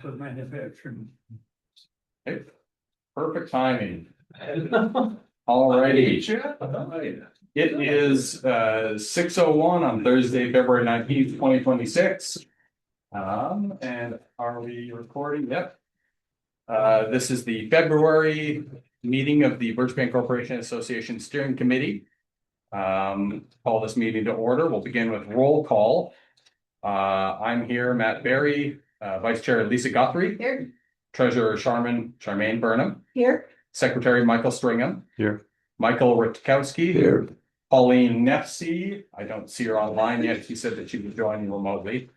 for manufacturing. Okay. Perfect timing. Alrighty. It is 6:01 on Thursday, February 19th, 2026. And are we recording? Yep. This is the February meeting of the Birch Incorporation Association Steering Committee. Call this meeting to order. We'll begin with roll call. I'm here, Matt Berry, Vice Chair Lisa Guthrie. Here. Treasurer Charmaine Burnham. Here. Secretary Michael Stringham. Here. Michael Rutkowski. Here. Pauline Nefsey. I don't see her online yet. She said that she was joining remotely.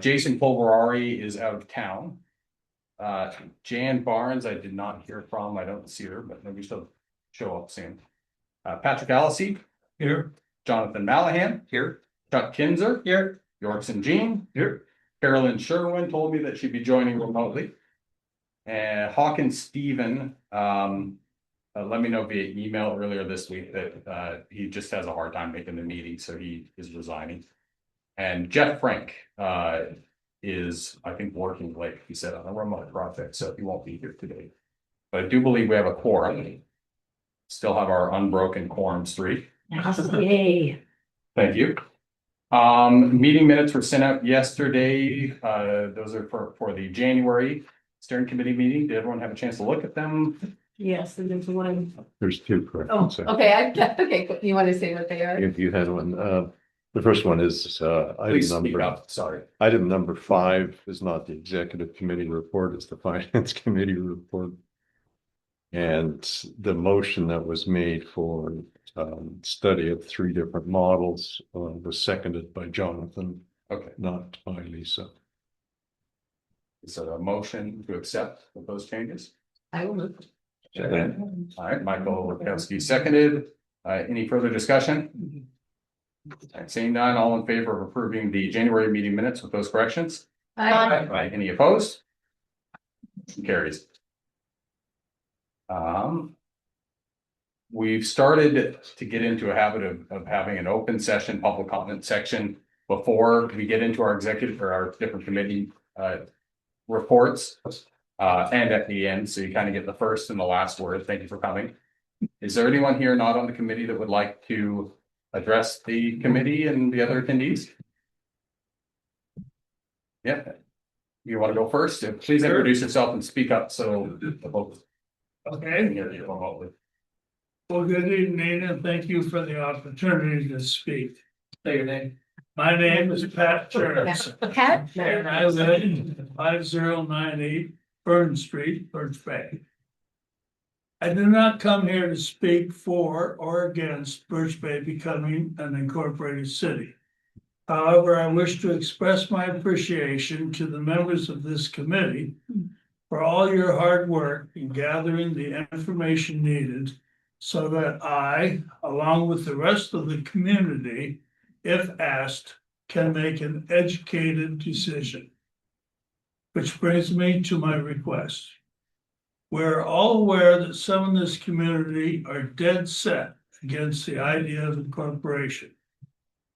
Jason Pulverari is out of town. Jan Barnes, I did not hear from. I don't see her, but maybe she'll show up soon. Patrick Allisey. Here. Jonathan Mallahan. Here. Chuck Kinzer. Here. Yorkson Jean. Here. Carolyn Sherwin told me that she'd be joining remotely. And Hawkins Stephen let me know via email earlier this week that he just has a hard time making the meeting, so he is resigning. And Jeff Frank is, I think, working late, he said, on a remote project, so he won't be here today. But I do believe we have a quorum. Still have our unbroken quorum streak. Yay. Thank you. Meeting minutes were sent out yesterday. Those are for the January steering committee meeting. Did everyone have a chance to look at them? Yes, and there's one. There's two Oh, corrections. okay, okay, you want to say what they are? If you had one, the first one is Please item speak number, up, sorry. item number 5 is not the executive committee report, it's the finance committee report. And the motion that was made for study of 3 different models was seconded by Jonathan, Okay, not by Lisa. is there a motion to accept with those changes? I will move. All right, Michael Rutkowski seconded. Any further discussion? Seeing none, all in favor of approving the January meeting minutes with those corrections? Aye. Any opposed? Motion carries. We've started to get into a habit of having an open session, public comment section before we get into our executive or our different committee reports. And at the end, so you kind of get the first and the last word. Thank you for coming. Is there anyone here not on the committee that would like to address the committee and the other attendees? Yeah. You want to go first? Please introduce yourself and speak up so the folks Okay. can hear you remotely. Well, good evening and thank you for the opportunity to speak. Say your name. My name is Pat Church. Pat? And I live in 5098 Burn Street, Birch Bay. I do not come here to speak for or against Birch Bay becoming an incorporated city. However, I wish to express my appreciation to the members of this committee for all your hard work in gathering the information needed so that I, along with the rest of the community, if asked, can make an educated decision. Which brings me to my request. We're all aware that some in this community are dead set against the idea of incorporation.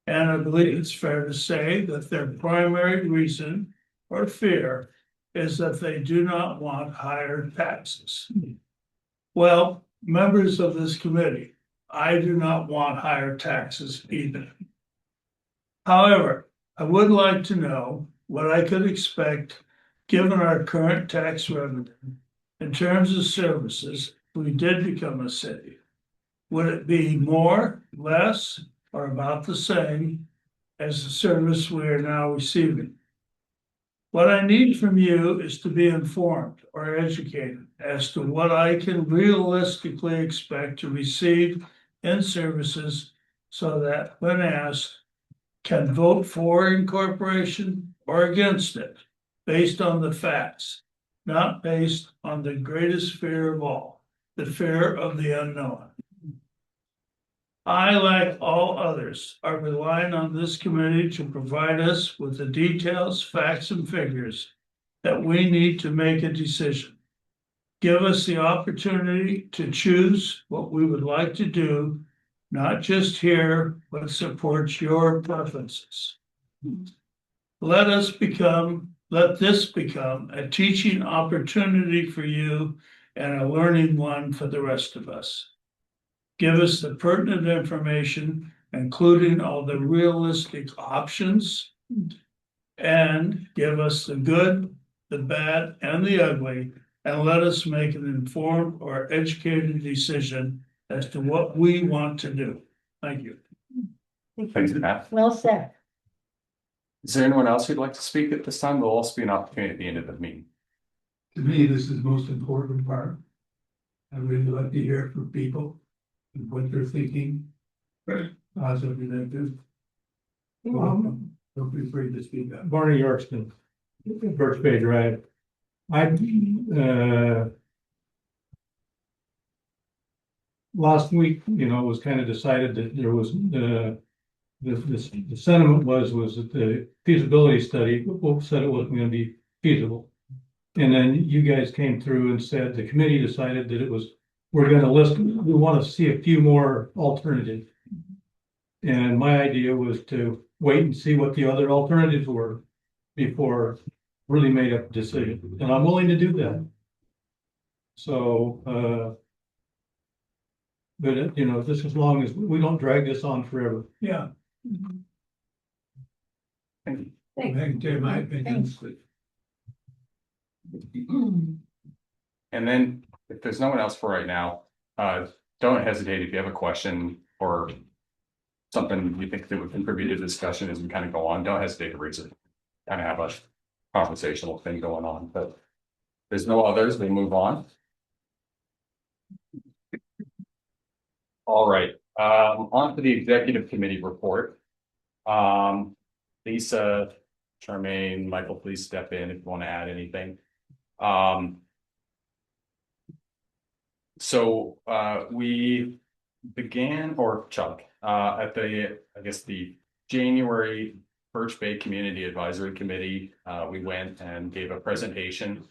And I believe it's fair to say that their primary reason or fear is that they do not want higher taxes. Well, members of this committee, I do not want higher taxes either. However, I would like to know what I could expect given our current tax revenue in terms of services if we did become a city. Would it be more, less, or about the same as the service we are now receiving? What I need from you is to be informed or educated as to what I can realistically expect to receive in services so that when asked, can vote for incorporation or against it based on the facts, not based on the greatest fear of all, the fear of the unknown. I, like all others, are relying on this committee to provide us with the details, facts, and figures that we need to make a decision. Give us the opportunity to choose what we would like to do, not just hear what supports your preferences. Let let this become a teaching opportunity for you and a learning one for the rest of us. Give us the pertinent information, including all the realistic options. And give us the good, the bad, and the ugly, and let us make an informed or educated decision as to what we want to do. Thank you. Thanks, Matt. Well said. Is there anyone else who'd like to speak at this time? There'll also be an opportunity at the end of the meeting. To me, this is the most important part. I really like to hear from people and what they're thinking. Positive and negative. Don't be afraid to speak up. Barney Yorkston, Birch Bay Drive. Last week, it was kind of decided that there was, the sentiment was that the feasibility study said it wasn't gonna be feasible. And then you guys came through and said the committee decided that we're gonna we want to see a few more alternatives. And my idea was to wait and see what the other alternatives were before really made up a decision, and I'm willing to do that. So, but just as long as we don't drag this on forever. Yeah. Thank you. I can tell you my opinion. And then if there's no one else for right now, don't hesitate if you have a question or something you think that would contribute to the discussion as we kind of go on, don't hesitate to raise it. Kind of have a conversational thing going on, but if there's no others, we move on. All right, on to the executive committee report. Lisa, Charmaine, Michael, please step in if you want to add anything. So we began, or Chuck, at the January Birch Bay Community Advisory Committee, we went and gave a presentation.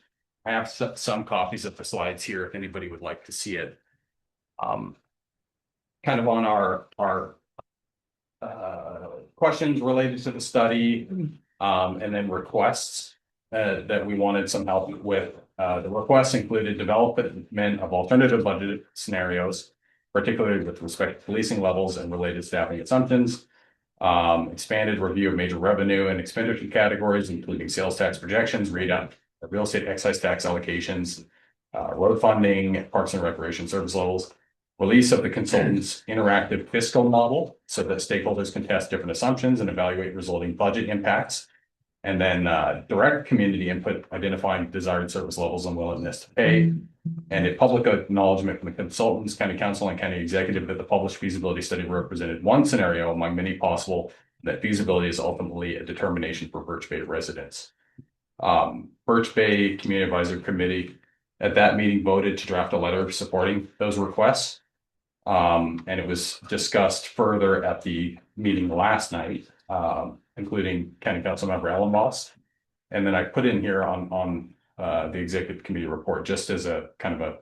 I have some copies of the slides here if anybody would like to see it. Kind of on our questions related to the study, and then requests that we wanted some help with. The requests included development of alternative budget scenarios, particularly with respect to policing levels and related staffing assumptions, expanded review of major revenue and expenditure categories, including sales tax projections, real estate excise tax allocations, road funding, parks and recreation service levels, release of the consultant's interactive fiscal model so that stakeholders can test different assumptions and evaluate resulting budget impacts, and then direct community input, identifying desired service levels and willingness to pay, and a public acknowledgement from the consultants, county council, and county executive that the published feasibility study represented one scenario among many possible, that feasibility is ultimately a determination for Birch Bay residents. Birch Bay Community Advisory Committee at that meeting voted to draft a letter supporting those requests. And it was discussed further at the meeting last night, including County Council Member Ellen Moss. And then I put in here on the executive committee report, just as a kind of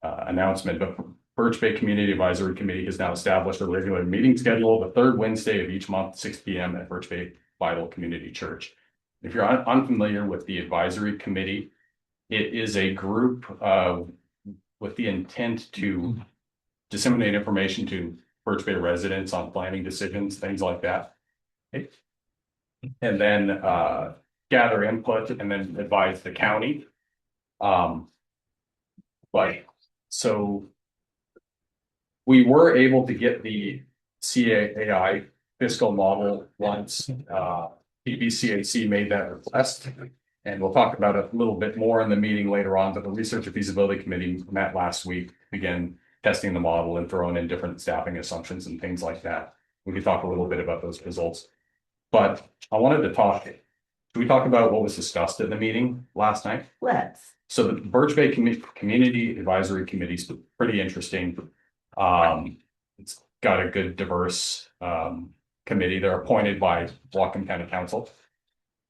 a announcement, but Birch Bay Community Advisory Committee has now established a regular meeting schedule the third Wednesday of each month, 6 p.m. at Birch Bay Bible Community Church. If you're unfamiliar with the advisory committee, it is a group with the intent to disseminate information to Birch Bay residents on planning decisions, things like that. Okay. And then gather input and then advise the county. So we were able to get the CAI fiscal model once BBCAC made that request. And we'll talk about it a little bit more in the meeting later on, but the Research and Feasibility Committee met last week, began testing the model and throwing in different staffing assumptions and things like that. We could talk a little bit about those results. But I wanted to should we talk about what was discussed at the meeting last night? Let's. So the Birch Bay Community Advisory Committee is pretty interesting. It's got a good diverse committee. They're appointed by Whatcom County Council.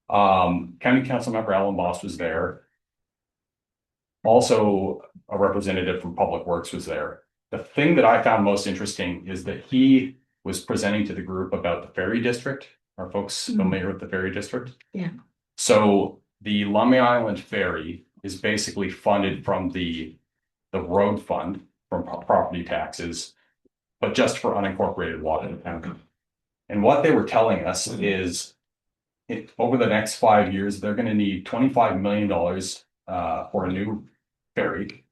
County Council Member Alan Boss was there. Also, a representative from Public Works was there. The thing that I found most interesting is that he was presenting to the group about the Ferry District. Are folks familiar with the Ferry District? Yeah. So the Lummi Island Ferry is basically funded from the road fund from property taxes, but just for unincorporated water. And what they were telling us is over the next 5 years, they're gonna need $25 million for a new ferry.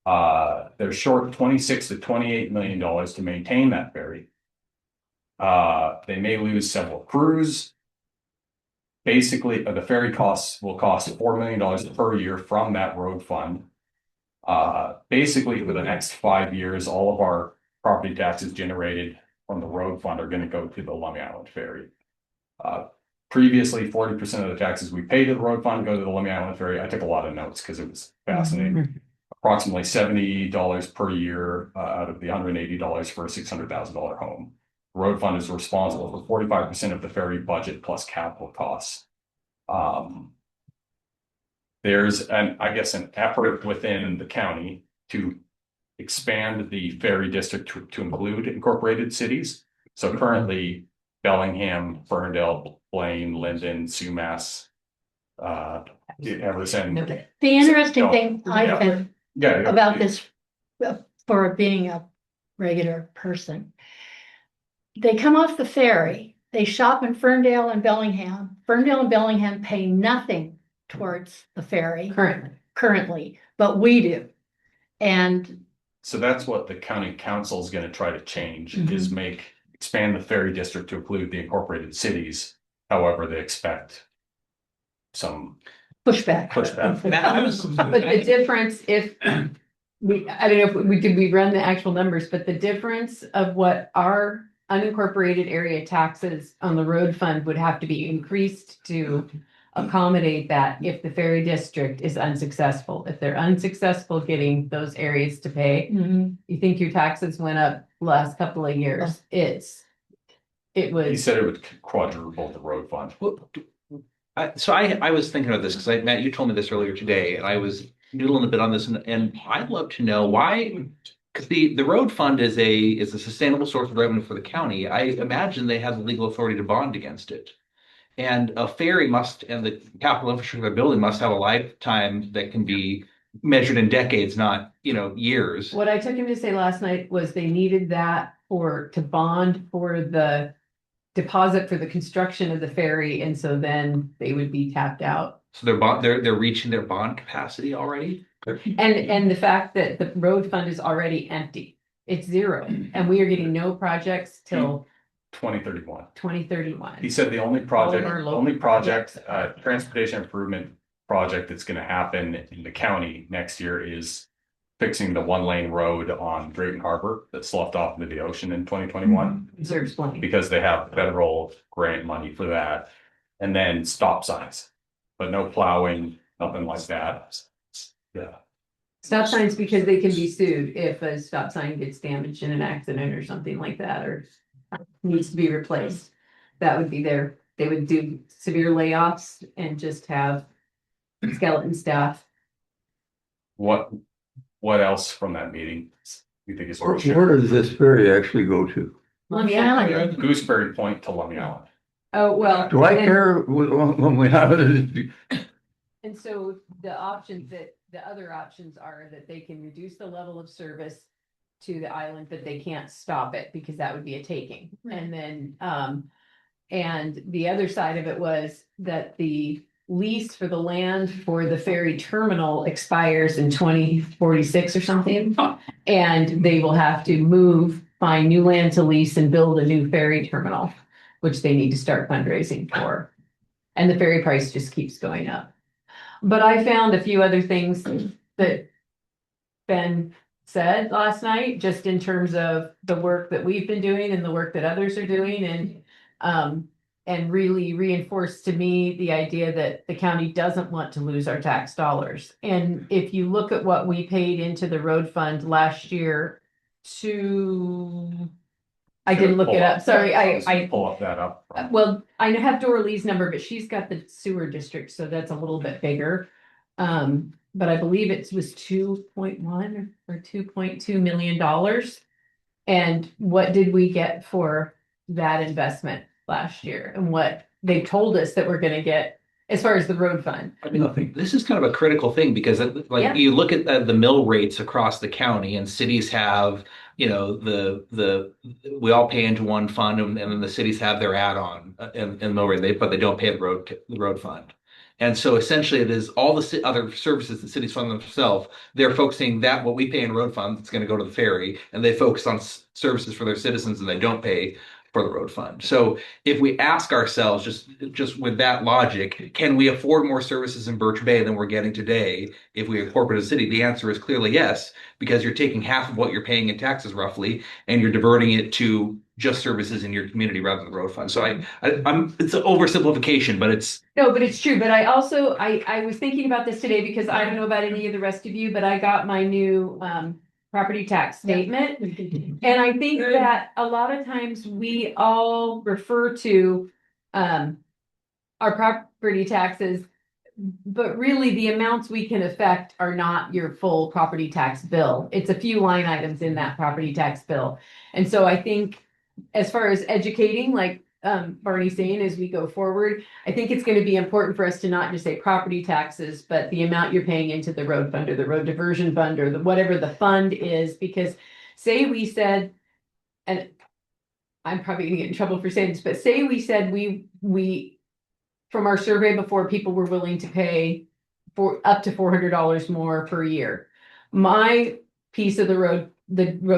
They're short 26 to $28 million to maintain that ferry. They may lose several crews. Basically, the ferry costs will cost $4 million per year from that road fund. Basically, for the next 5 years, all of our property taxes generated from the road fund are gonna go to the Lummi Island Ferry. Previously, 40% of the taxes we paid to the road fund go to the Lummi Island Ferry. I took a lot of notes because it was fascinating. Approximately $70 per year out of the $180 for a $600,000 home. Road fund is responsible for 45% of the ferry budget plus capital costs. There's I guess an effort within the county to expand the ferry district to include incorporated cities. So currently Bellingham, Ferndale, Blaine, Linden, Sumas, Everson. The interesting thing I Yeah. think Yeah. about this, for being a regular person. They come off the ferry, they shop in Ferndale and Bellingham. Ferndale and Bellingham pay nothing towards the ferry currently, but we do. And So that's what the county council is going to try to change is expand the ferry district to include the incorporated cities. However, they expect some pushback. pushback. But the difference if I don't know if we run the actual numbers, but the difference of what our unincorporated area taxes on the road fund would have to be increased to accommodate that if the ferry district is unsuccessful. If they're unsuccessful getting those areas to pay, Mhm. you think your taxes went up last couple of years. It He was, said it would quadruple the road fund. So I was thinking about this because Matt, you told me this earlier today, and I was noodling a bit on this, and I'd love to know why, because the road fund is a sustainable source of revenue for the county. I imagine they have the legal authority to bond against it. And a ferry must, and the capital infrastructure of a building must have a lifetime that can be measured in decades, not, years. what I took him to say last night was they needed that to bond for the deposit for the construction of the ferry, and so then they would be tapped out. So they're reaching their bond capacity already. And the fact that the road fund is already empty, it's zero, and we are getting no projects till 2031. 2031. He said the only All of our local project, projects. transportation improvement project that's going to happen in the county next year is fixing the 1-lane road on Drayton Harbor that sloughed off into the ocean in 2021 So explain. because they have federal grant money for that. And then stop signs, but no plowing, nothing like that. Yeah. Stop signs because they can be sued if a stop sign gets damaged in an accident or something like that, or needs to be replaced. That would be they would do severe layoffs and just have skeleton staff. What else from that meeting you think is worth Where does this ferry actually go to? Lummi Island. Gooseberry Point to Lummi Island? Oh, well. Do I and- care when we have it? And so the other options are that they can reduce the level of service to the island, but they can't stop it because that would be a taking. And then, and the other side of it was that the lease for the land for the ferry terminal expires in 2046 or something. And they will have to find new land to lease and build a new ferry terminal, which they need to start fundraising for. And the ferry price just keeps going up. But I found a few other things that Ben said last night, just in terms of the work that we've been doing and the work that others are doing, and really reinforced to me the idea that the county doesn't want to lose our tax dollars. And if you look at what we paid into the road fund last year I didn't look it up. Sorry, I pull up that up. well, I have Dora Lee's number, but she's got the sewer district, so that's a little bit bigger. But I believe it was 2.1 or $2.2 million. And what did we get for that investment last year? And what they told us that we're gonna get as far as the road fund. I mean, Nothing. this is kind of a critical thing because like Yeah. you look at the mill rates across the county and cities have, we all pay into one fund and then the cities have their add-on and mill rate, but they don't pay the road fund. And so essentially it is all the other services that cities fund themselves. They're focusing that what we pay in road fund, it's going to go to the ferry, and they focus on services for their citizens and they don't pay for the road fund. So if we ask ourselves just with that logic, can we afford more services in Birch Bay than we're getting today if we incorporate a city? The answer is clearly yes, because you're taking half of what you're paying in taxes roughly, and you're diverting it to just services in your community rather than the road fund. So I'm it's an oversimplification, but it's No, but it's true. But I also, I was thinking about this today because I don't know about any of the rest of you, but I got my new, property tax statement. And I think that a lot of times we all refer to, our property taxes, but really the amounts we can affect are not your full property tax bill. It's a few line items in that property tax bill. And so I think as far as educating, like Barney's saying, as we go forward, I think it's going to be important for us to not just say property taxes, but the amount you're paying into the road fund or the road diversion fund or whatever the fund is, because say we said, and I'm probably gonna get in trouble for saying this, but say we said we from our survey before, people were willing to pay for up to $400 more per year. My piece of the road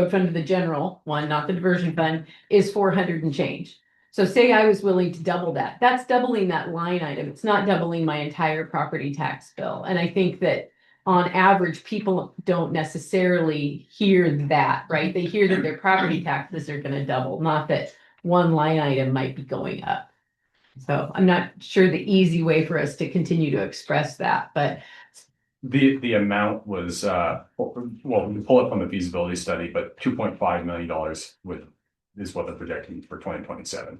fund of the general one, not the diversion fund, is 400 and change. So say I was willing to double that. That's doubling that line item. It's not doubling my entire property tax bill. And I think that on average, people don't necessarily hear that, right? They hear that their property taxes are going to double, not that one line item might be going up. So I'm not sure the easy way for us to continue to express that, but The amount was, well, we pull it from the feasibility study, but $2.5 million is what they're projecting for 2027.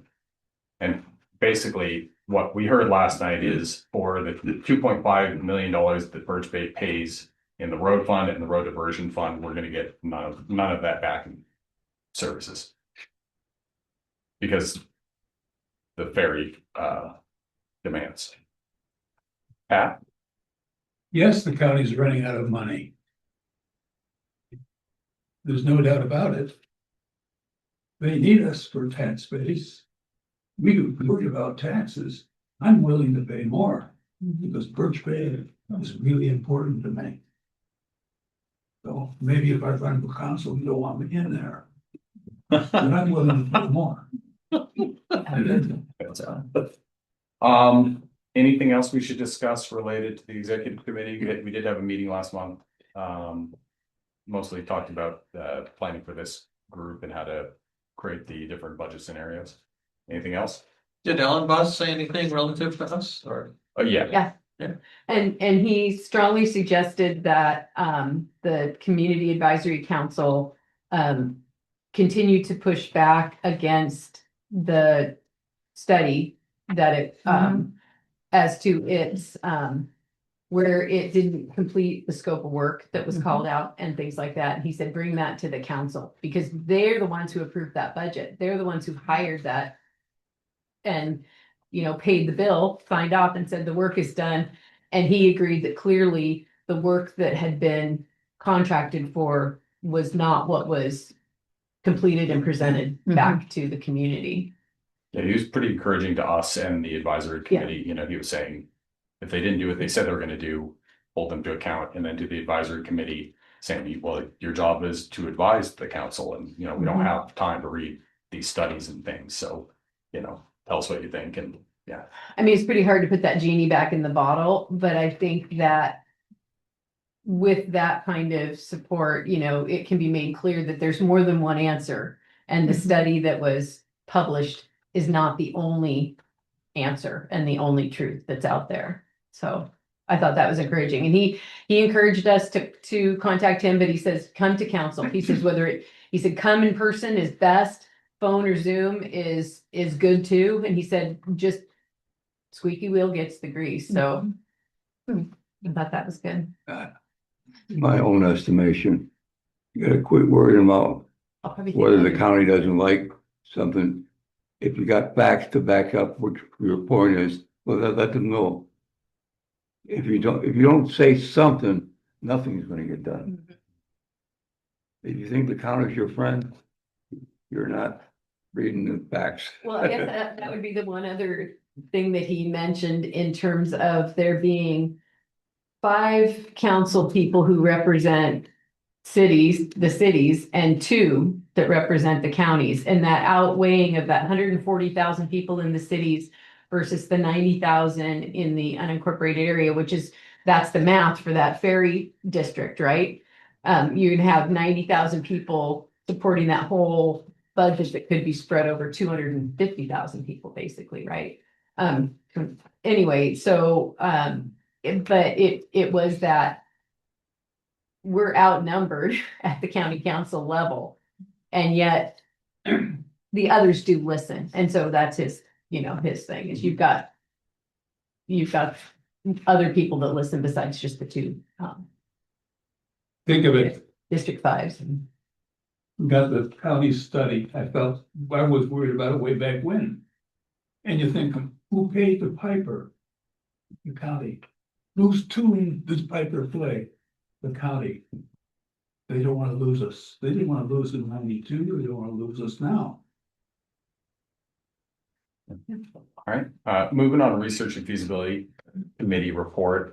And basically, what we heard last night is for the $2.5 million that Birch Bay pays in the road fund and the road diversion fund, we're gonna get none of that back in services. Because the ferry demands. Pat? Yes, the county's running out of money. There's no doubt about it. They need us for tax base. We worry about taxes. I'm willing to pay more because Birch Bay is really important to me. So maybe if I run for council, you don't want me in there. But I'm willing to pay more. Anything else we should discuss related to the executive committee? We did have a meeting last month. Mostly talked about planning for this group and how to create the different budget scenarios. Anything else? Did Ellen Boss say anything relative to us or? Yeah. and he strongly suggested that the Community Advisory Council continue to push back against the study that it as to its where it didn't complete the scope of work that was called out and things like that. And he said, bring that to the council because they're the ones who approved that budget. They're the ones who hired that and, paid the bill, signed off and said the work is done. And he agreed that clearly the work that had been contracted for was not what was completed and presented back to the community. Yeah, he was pretty encouraging to us and the advisory committee. He was saying if they didn't do what they said they were going to do, hold them to account, and then to the advisory committee saying, well, your job is to advise the council, and we don't have time to read these studies and things. So, tell us what you think. And yeah, I mean, it's pretty hard to put that genie back in the bottle, but I think that with that kind of support, it can be made clear that there's more than one answer. And the study that was published is not the only answer and the only truth that's out there. So I thought that was encouraging. And he encouraged us to contact him, but he says, come to council. He says, he said, come in person is best. Phone or Zoom is good too. And he said, just squeaky wheel gets the grease. So I thought that was good. My own estimation, you gotta quit worrying about I'll probably whether the think county doesn't like something. If you got facts to back up what your point is, well, let them know. if you don't say something, nothing's gonna get done. If you think the county's your friend, you're not reading the facts. Well, I guess that would be the one other thing that he mentioned in terms of there being 5 council people who represent the cities, and 2 that represent the counties, and that outweighing of that 140,000 people in the cities versus the 90,000 in the unincorporated area, that's the math for that ferry district, right? You'd have 90,000 people supporting that whole budget that could be spread over 250,000 people, basically, right? Anyway, so, but it was that we're outnumbered at the county council level, and yet the others do listen. And so that's his thing is you've got other people that listen besides just the 2, Think of it, District 5s. got the county study, I was worried about it way back when. And you think, who paid the piper? The county. Whose tune does Piper play? The county. They don't wanna lose us. They didn't wanna lose in 92, they don't wanna lose us now. All right, moving on to research and feasibility committee report.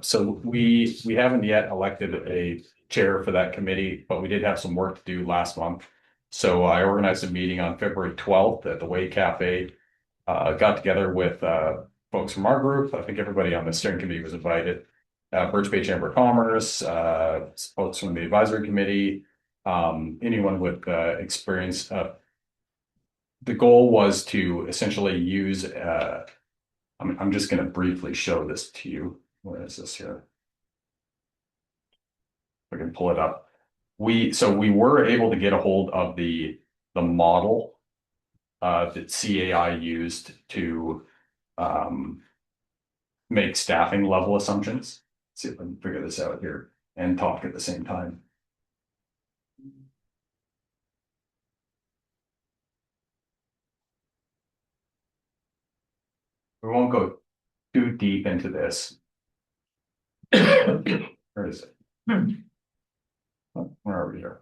So we haven't yet elected a chair for that committee, but we did have some work to do last month. So I organized a meeting on February 12th at the Wade Cafe. Got together with folks from our group. I think everybody on the steering committee was invited. Birch Bay Chamber of Commerce, folks from the advisory committee, anyone with experience. The goal was to essentially use, I'm just going to briefly show this to you. Where is this here? We can pull it up. So we were able to get a hold of the model that CAI used to make staffing level assumptions. Let's see if I can figure this out here and talk at the same time. We won't go too deep into this. Where is it? Oh, where are we here?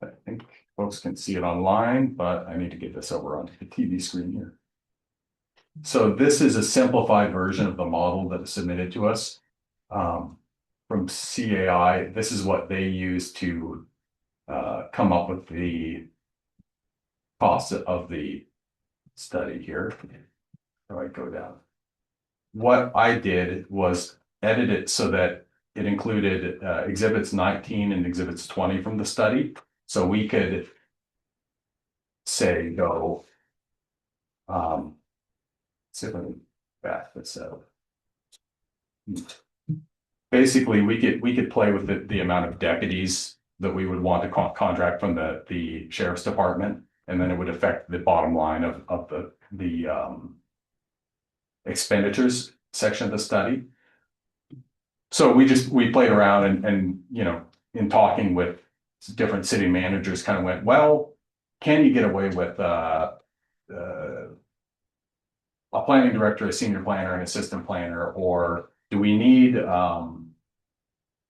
I think folks can see it online, but I need to get this over onto the TV screen here. So this is a simplified version of the model that is submitted to us from CAI. This is what they use to come up with the cost of the study here. So I go down. What I did was edit it so that it included exhibits 19 and exhibits 20 from the study. So we could say go, see if I can back this out. Basically, we could play with the amount of deputies that we would want to contract from the sheriff's department, and then it would affect the bottom line of the expenditures section of the study. So we played around and in talking with different city managers kind of went, well, can you get away with a planning director, a senior planner, an assistant planner, or do we need a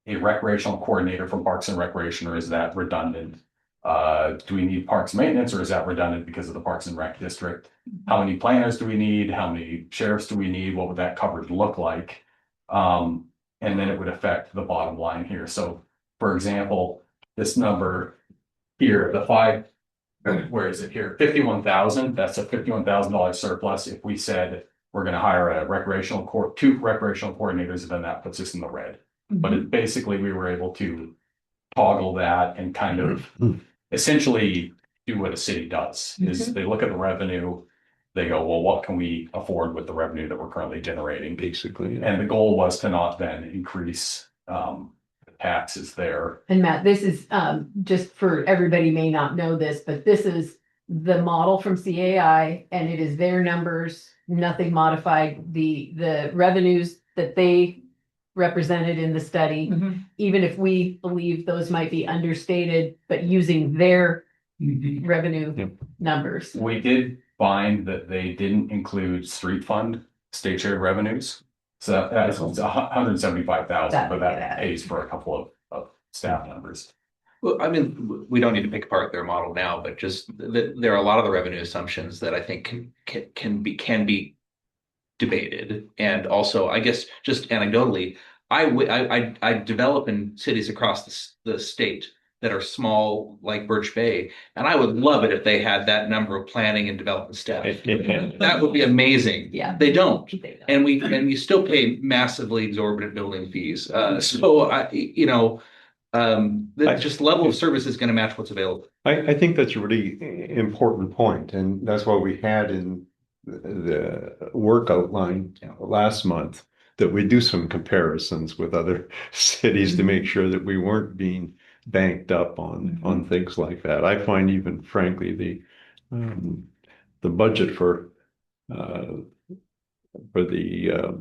recreational coordinator from Parks and Recreation, or is that redundant? Do we need parks maintenance, or is that redundant because of the Parks and Rec district? How many planners do we need? How many sheriffs do we need? What would that coverage look like? And then it would affect the bottom line here. So for example, this number here, where is it here? 51,000, that's a $51,000 surplus. If we said we're going to hire a two recreational coordinators, then that puts us in the red. But basically we were able to toggle that and kind of essentially do what a city does, is they look at the revenue, they go, well, what can we afford with the revenue that we're currently generating? Basically. And the goal was to not then increase taxes there. And Matt, this is just for everybody may not know this, but this is the model from CAI, and it is their numbers, nothing modified. The revenues that they represented in the study, even if we believe those might be understated, but using their revenue numbers. We did find that they didn't include street fund state share revenues. So that's $175,000, but that pays for a couple of staff members. Well, I mean, we don't need to pick apart their model now, but just there are a lot of the revenue assumptions that I think can be debated. And also, I guess just anecdotally, I develop in cities across the state that are small, like Birch Bay, and I would love it if they had that number of planning and development staff. That would be amazing. Yeah. They don't. They don't. And you still pay massively exorbitant building fees. So the just level of service is going to match what's available. I think that's a really important point, and that's why we had in the work outline last month that we do some comparisons with other cities to make sure that we weren't being banked up on things like that. I find even frankly the budget for the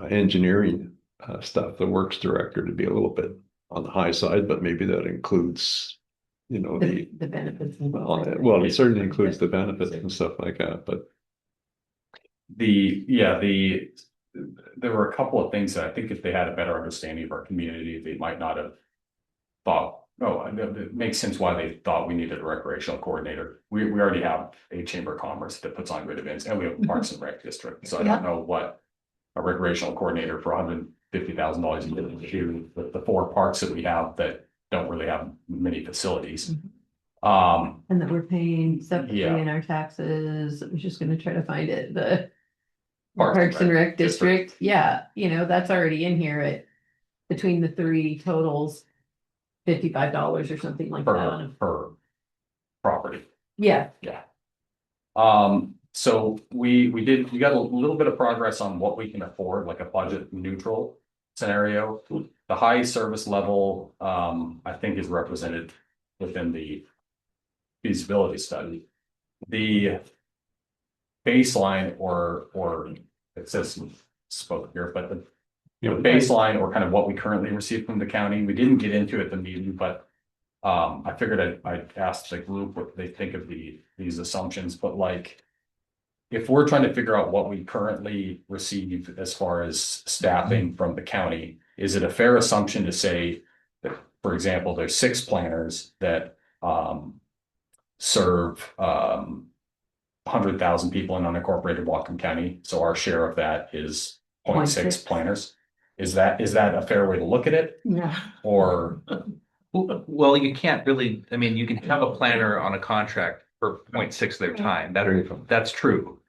engineering stuff, the works director, to be a little bit on the high side, but maybe that includes, The benefits. well, it certainly includes the benefits and stuff like that, but there were a couple of things that I think if they had a better understanding of our community, they might not have thought, oh, it makes sense why they thought we needed a recreational coordinator. We already have a chamber of commerce that puts on good events, and we have a Parks and Rec district. So I don't know what a recreational coordinator for $150,000 a year to do with the 4 parks that we have that don't really have many facilities. And that we're paying separately Yeah. in our taxes. I was just gonna try to find it, the Parks Parks and Rec District. Yeah, that's already in here at between the 3 totals, $55 or something like that. per property. Yeah, So we got a little bit of progress on what we can afford, like a budget neutral scenario. The high service level, I think is represented within the feasibility study. The baseline or it says spoke here, but the baseline or kind of what we currently receive from the county, we didn't get into at the meeting, but I figured I'd ask the group what they think of these assumptions, but like, if we're trying to figure out what we currently receive as far as staffing from the county, is it a fair assumption to say that, for example, there's 6 planners that serve 100,000 people in unincorporated Whatcom County, so our share of that is 0.6 planners. Is that a fair way to look at it? No. Or Well, you can't really, I mean, you can have a planner on a contract for 0.6 of their time. That's true.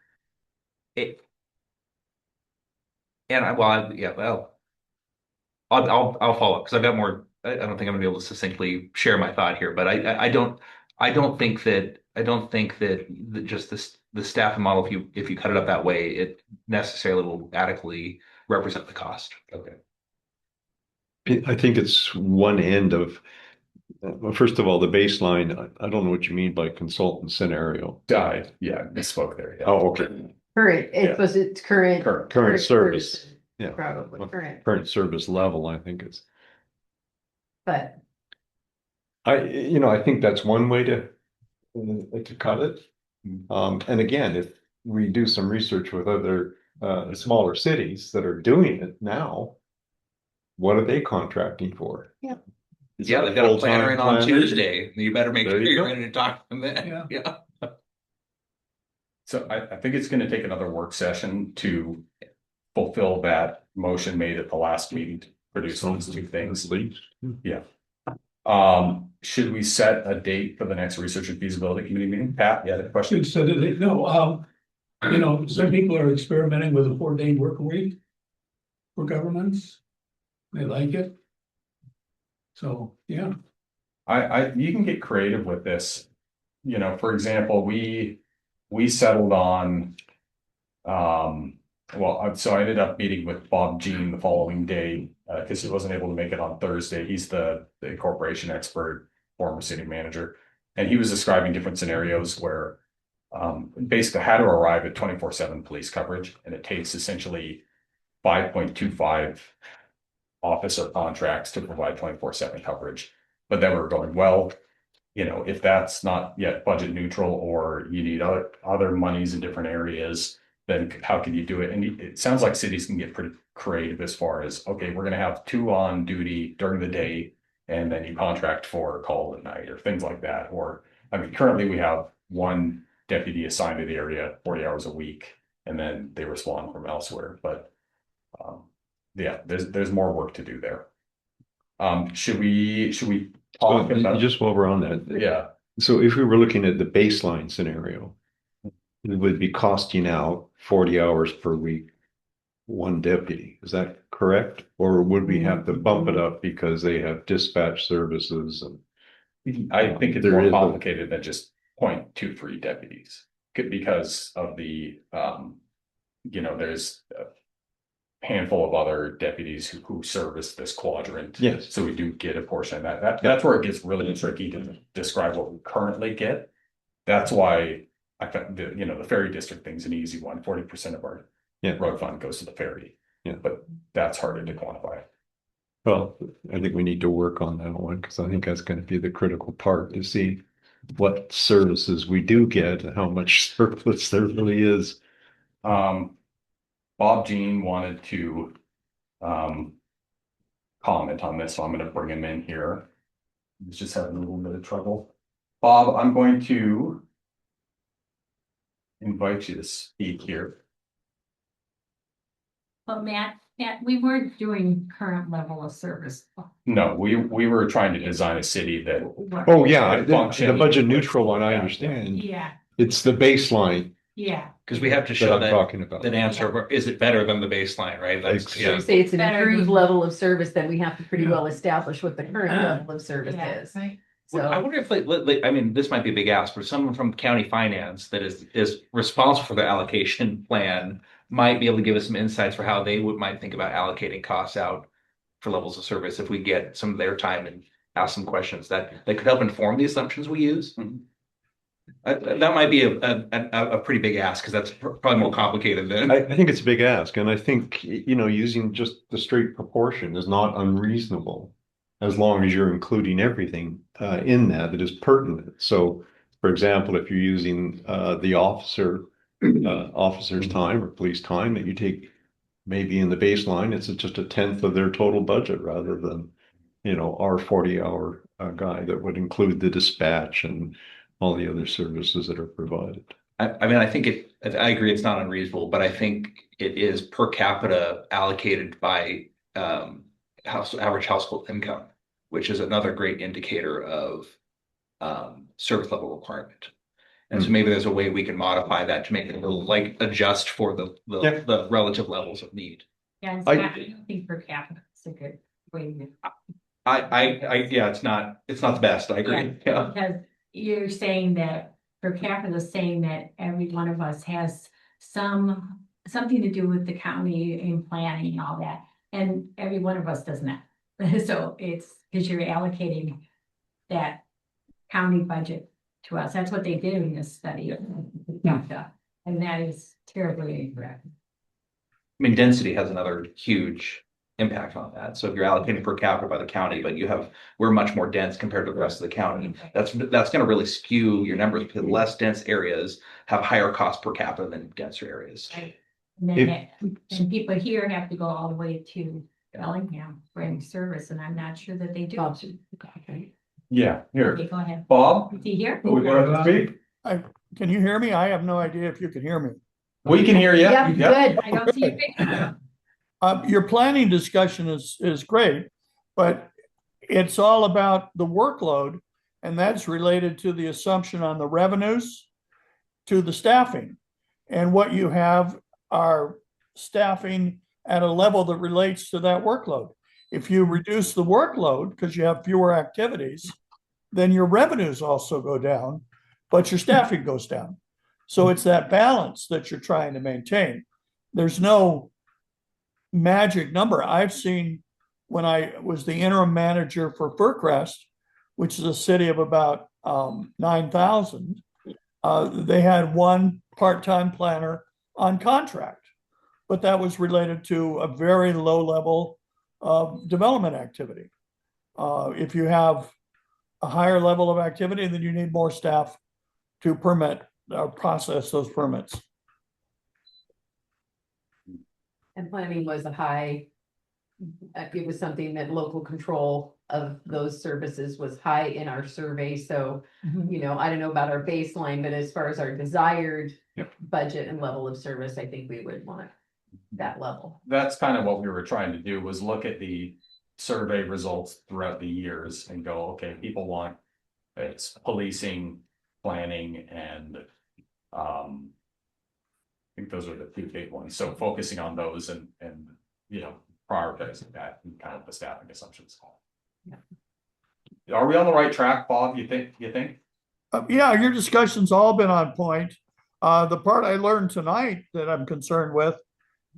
I'll follow up because I've got more. I don't think I'm gonna be able to succinctly share my thought here, but I don't think that just the staffing model, if you cut it up that way, it necessarily will adequately represent the cost. okay. I think it's one end of, well, first of all, the baseline, I don't know what you mean by consultant scenario. Misspoke there. Yeah. Oh, okay. current, it's current. Current service. Yeah. Probably current, Current service level, I think it's, but I think that's one way to cut it. And again, if we do some research with other smaller cities that are doing it now, what are they contracting for? Yeah. Yeah, they've got a planner in on Full-time Tuesday. You better make There sure you you're go. ready to talk to them then. Yeah. So I think it's gonna take another work session to fulfill that motion made at the last meeting to produce those 2 things. At least. Should we set a date for the next research and feasibility committee meeting? Pat, you had a question? So do they, no, some people are experimenting with a 4-day work week for governments. They like it. So, yeah. You can get creative with this. For example, we settled on, so I ended up meeting with Bob Jean the following day, because he wasn't able to make it on Thursday. He's the Incorporation expert, former city manager. And he was describing different scenarios where, basically how to arrive at 24/7 police coverage. And it takes essentially 5.25 officer contracts to provide 24/7 coverage. But then we're going, well, if that's not yet budget neutral, or you need other monies in different areas, then how can you do it? And it sounds like cities can get pretty creative as far as, okay, we're gonna have 2 on duty during the day. And then you contract for a call at night or things like that. Or, I mean, currently we have 1 deputy assigned to the area 40 hours a week. And then they respond from elsewhere, but yeah, there's more work to do there. Should we talk about? Just while we're on that. Yeah, So if we were looking at the baseline scenario, it would be costing out 40 hours per week, 1 deputy. Is that correct? Or would we have to bump it up because they have dispatch services and I think it's There more is a- complicated than just 0.23 deputies. Because of the, there's a handful of other deputies who service this quadrant. Yes. So we do get a portion of that. That's where it gets really tricky to describe what we currently get. That's why I thought the ferry district thing's an easy one. 40% of our road fund goes to the ferry. Yeah. But that's harder to quantify. Well, I think we need to work on that one because I think that's going to be the critical part to see what services we do get and how much surplus there really is. Bob Jean wanted to comment on this, so I'm going to bring him in here. He's just having a little bit of trouble. Bob, I'm going to invite you to speak here. Well, Matt, we weren't doing current level of service. No, we were trying to design a city that Oh, yeah, Good the function. budget neutral one, I understand. Yeah, It's the baseline yeah. Because we have to that show I'm that, talking about. that answer, is it better than the baseline, right? That's, So yeah. you say it's an Better improved than- level of service, then we have to pretty well establish what the current level of service Yeah, is. right. Well, I So, wonder if, I mean, this might be a big ask, but someone from county finance that is responsible for the allocation plan might be able to give us some insights for how they might think about allocating costs out for levels of service if we get some of their time and ask some questions that could help inform the assumptions we use. Mhm. That might be a pretty big ask because that's probably more complicated than. I think it's a big ask, and I think, using just the straight proportion is not unreasonable as long as you're including everything in that is pertinent. So, for example, if you're using the officer's time or police time that you take maybe in the baseline, it's just 1/10 of their total budget rather than, our 40-hour guy that would include the dispatch and all the other services that are provided. I mean, I agree it's not unreasonable, but I think it is per capita allocated by average household income, which is another great indicator of service level requirement. And so maybe there's a way we can modify that to make it a little adjust for the relative levels of need. Yeah, I- I don't think per capita is a good way to. Yeah, it's not the best. I agree. Yeah. Because you're saying that per capita is saying that every one of us has something to do with the county in planning and all that. And every one of us does not. So it's because you're allocating that county budget to us. That's what they did in this study. And that is terribly incorrect. I mean, density has another huge impact on that. So if you're allocating per capita by the county, but we're much more dense compared to the rest of the county. That's going to really skew your numbers because less dense areas have higher cost per capita than denser areas. Right. And then and people here have to go all the way to Bellingham for any service, and I'm not sure that they do. Yeah, here, Okay, go ahead. Bob, Is he here? we want to speak? Can you hear me? I have no idea if you can hear me. We can hear you. Yeah, good. I don't see your picture. Your planning discussion is great, but it's all about the workload, and that's related to the assumption on the revenues to the staffing. And what you have are staffing at a level that relates to that workload. If you reduce the workload because you have fewer activities, then your revenues also go down, but your staffing goes down. So it's that balance that you're trying to maintain. There's no magic number. I've seen when I was the interim manager for Fircrest, which is a city of about 9,000, they had 1 part-time planner on contract, but that was related to a very low level of development activity. If you have a higher level of activity, then you need more staff to permit or process those permits. And planning was a high. It was something that local control of those services was high in our survey, so, you know, I don't know about our baseline, but as far as our desired. Yep. Budget and level of service, I think we would want that level. That's kind of what we were trying to do, was look at the survey results throughout the years and go, okay, people want. It's policing, planning, and I think those are the two big ones, so focusing on those and you know, prioritizing that and kind of the staffing assumptions. Are we on the right track, Bob, you think? Yeah, your discussion's all been on point. The part I learned tonight that I'm concerned with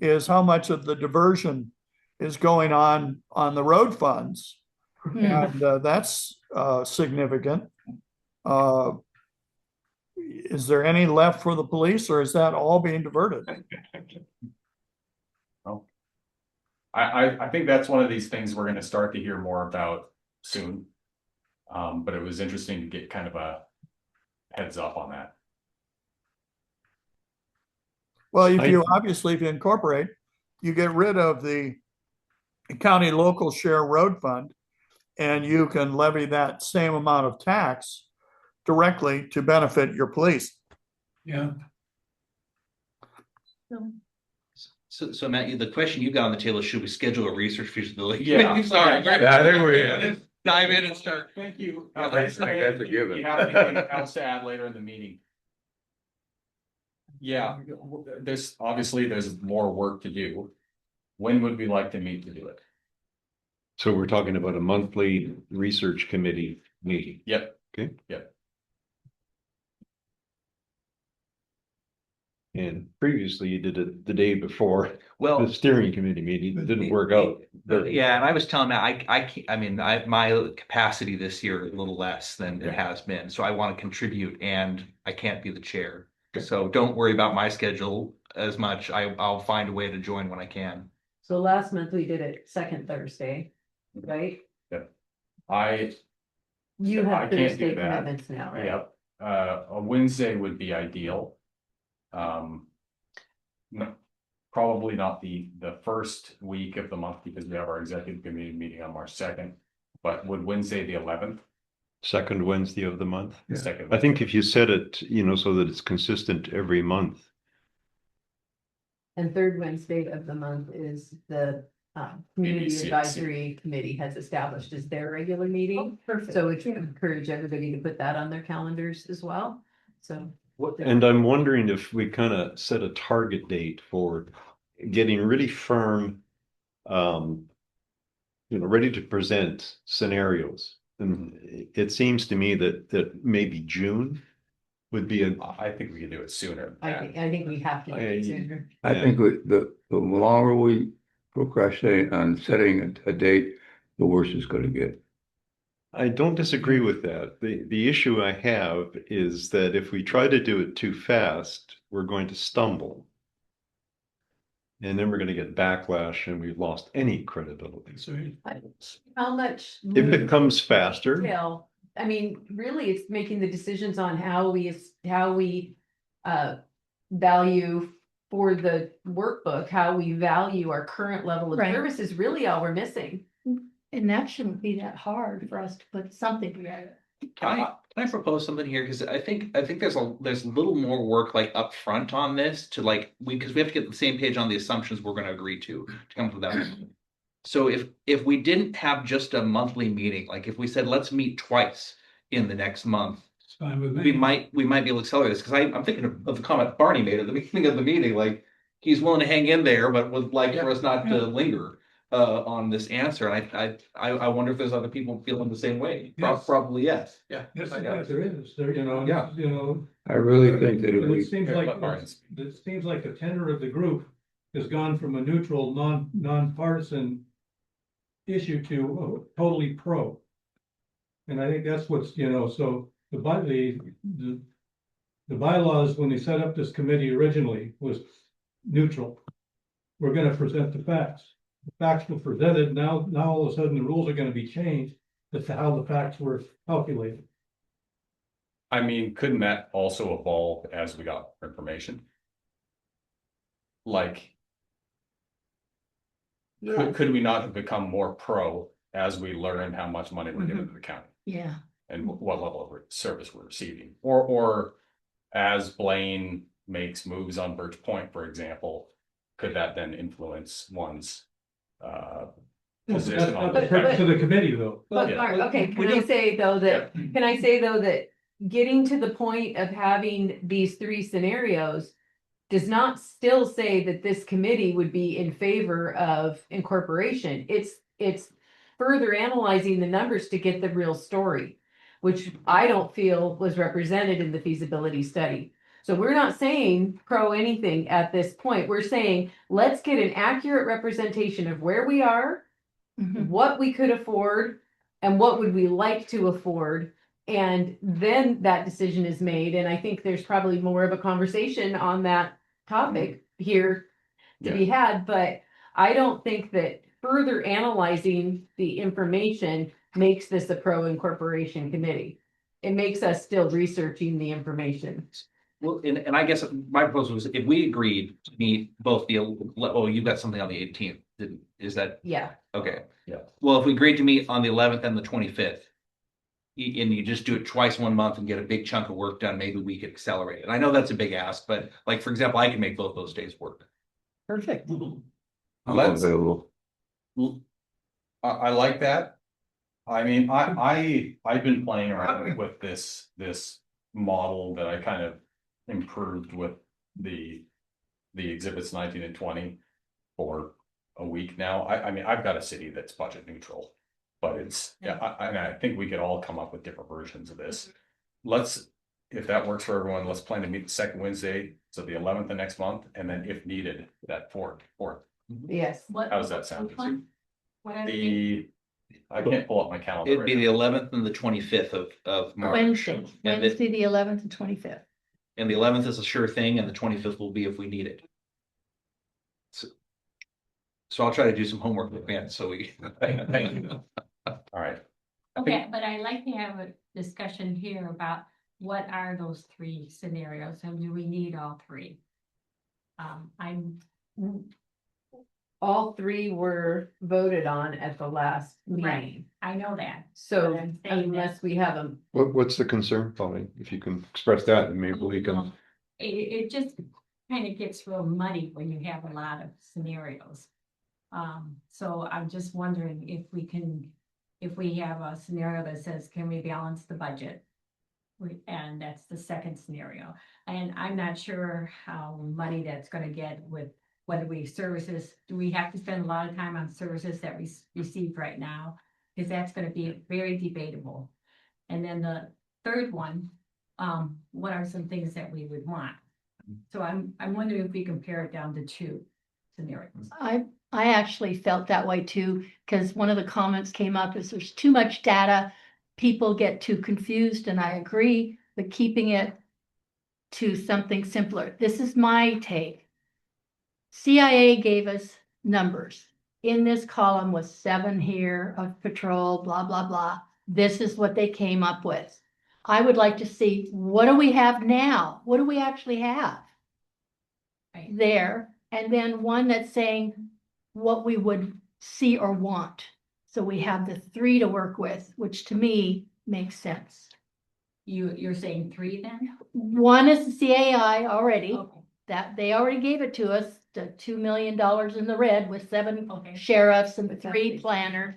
is how much of the diversion is going on the road funds. And that's significant. Is there any left for the police, or is that all being diverted? Well, I think that's one of these things we're gonna start to hear more about soon. But it was interesting to get kind of a heads up on that. Well, if you incorporate, you get rid of the county local share road fund, and you can levy that same amount of tax directly to benefit your police. Yeah. So Matt, the question you got on the table is, should we schedule a research feasibility? Yeah. Sorry. Yeah, I think we. Dive in and start. Thank you. Yeah, I think that's a given. You have anything else to add later in the meeting? Yeah, there's more work to do. When would we like to meet to do it? So we're talking about a monthly research committee meeting. Yep. Okay. Yep. And previously you did it the day before Well, the steering committee meeting. It didn't work out. yeah, and I was telling Matt, I can't, I mean, my capacity this year is a little less than it has been, so I want to contribute and I can't be the chair. So don't worry about my schedule as much. I'll find a way to join when I can. So last month we did it second Thursday, right? You I have can't do Thursday that. commitments now, right? Yep, a Wednesday would be ideal. No, probably not the first week of the month, because we have our executive committee meeting on March 2nd, but would Wednesday the 11th? Second Wednesday of the month. Yeah. Second. I think if you set it, so that it's consistent every month. And third Wednesday of the month is the Community BBIA. Advisory Committee has established as their regular meeting. Perfect. So we encourage everybody to put that on their calendars as well. So. And I'm wondering if we kind of set a target date for getting really firm, ready to present scenarios. And it seems to me that maybe June would be I think we could do it sooner. I think we have to do it sooner. I think the longer we procrastinate on setting a date, the worse it's gonna get. I don't disagree with that. The issue I have is that if we try to do it too fast, we're going to stumble. And then we're going to get backlash and we've lost any credibility. How much? If it comes faster, detail. I mean, really, it's making the decisions on how we value for the workbook, how we value our current level of Right. service is really all we're missing. And that shouldn't be that hard for us to put something together. Can I propose something here? Because I think there's a little more work like up front on this to because we have to get the same page on the assumptions we're going to agree to come up with that. So if we didn't have just a monthly meeting, like if we said, let's meet twice in the next month, It's fine with we me. might be able to accelerate this, because I'm thinking of the comment Barney made at the beginning of the meeting, like he's willing to hang in there, but would like for us not to linger on this answer. And I wonder if there's other people feeling the same way. Yes. Probably yes. Yeah. Yes, I there is, Yeah. I really think that if It we, seems Yeah, like, let Brian it seems like the tenor of the group has gone from a neutral, nonpartisan issue to totally pro. And I think that's what's, so the bylaws, when they set up this committee originally, was neutral. We're gonna present the facts. The facts were presented, now all of a sudden the rules are gonna be changed as to how the facts were calculated. I mean, couldn't that also evolve as we got information? Like, could we not have become more pro as we learn how much money we're giving to the county? Yeah. And what level of service we're receiving, or as Blaine makes moves on Birch Point, for example, could that then influence one's position on That's the up to the committee though. But Yeah. Mark, okay, can I say though that getting to the point of having these three scenarios does not still say that this committee would be in favor of incorporation. It's further analyzing the numbers to get the real story, which I don't feel was represented in the feasibility study. So we're not saying pro anything at this point. We're saying, let's get an accurate representation of where we are, Mhm. what we could afford, and what would we like to afford. And then that decision is made. And I think there's probably more of a conversation on that topic here to be had, but I don't think that further analyzing the information makes this a pro incorporation committee. It makes us still researching the information. Well, and I guess my proposal was if we agreed to meet both you've got something on the 18th, is that, Yeah. okay? Yeah. Well, if we agreed to meet on the 11th and the 25th, and you just do it twice 1 month and get a big chunk of work done, maybe we could accelerate it. I know that's a big ask, but like, for example, I can make both those days work. Perfect. I'm Let's- available. I like that. I mean, I've been playing around with this model that I kind of improved with the exhibits 19 and 20 for a week now. I mean, I've got a city that's budget neutral, but it's, I think we could all come up with different versions of this. If that works for everyone, let's plan to meet the second Wednesday, so the 11th of next month, and then if needed, that fourth. Yes. What? How does that sound? Which one? What are the? I can't pull up my calendar. It'd be right the 11th and the 25th of March. Wednesday, And Wednesday, the 11th and 25th. And the 11th is a sure thing, and the 25th will be if we need it. So I'll try to do some homework with Ben, so we. All right. Okay, but I'd like to have a discussion here about what are those three scenarios and do we need all three? All three were voted on at the last meeting. I know that. So But I'm saying unless we have them, What's the concern, Polly? If you can express that, and maybe we can. It just kind of gets real muddy when you have a lot of scenarios. So I'm just wondering if we have a scenario that says, can we balance the budget? And that's the second scenario. And I'm not sure how muddy that's gonna get with whether do we have to spend a lot of time on services that we receive right now? Because that's gonna be very debatable. And then the third one, what are some things that we would want? So I'm wondering if we compare it down to two scenarios. I actually felt that way too, because one of the comments came up is there's too much data. People get too confused, and I agree, but keeping it to something simpler. This is my take. CIA gave us numbers. In this column was 7 here of patrol, blah, blah, blah. This is what they came up with. I would like to see, what do we have now? What do we actually have? Right. There, and then one that's saying what we would see or want. So we have the 3 to work with, which to me makes sense. You're saying 3 then? One is the CAI already, Okay. that they already gave it to us, the $2 million in the red with 7 Okay. sheriffs and But that's 3 big. planners.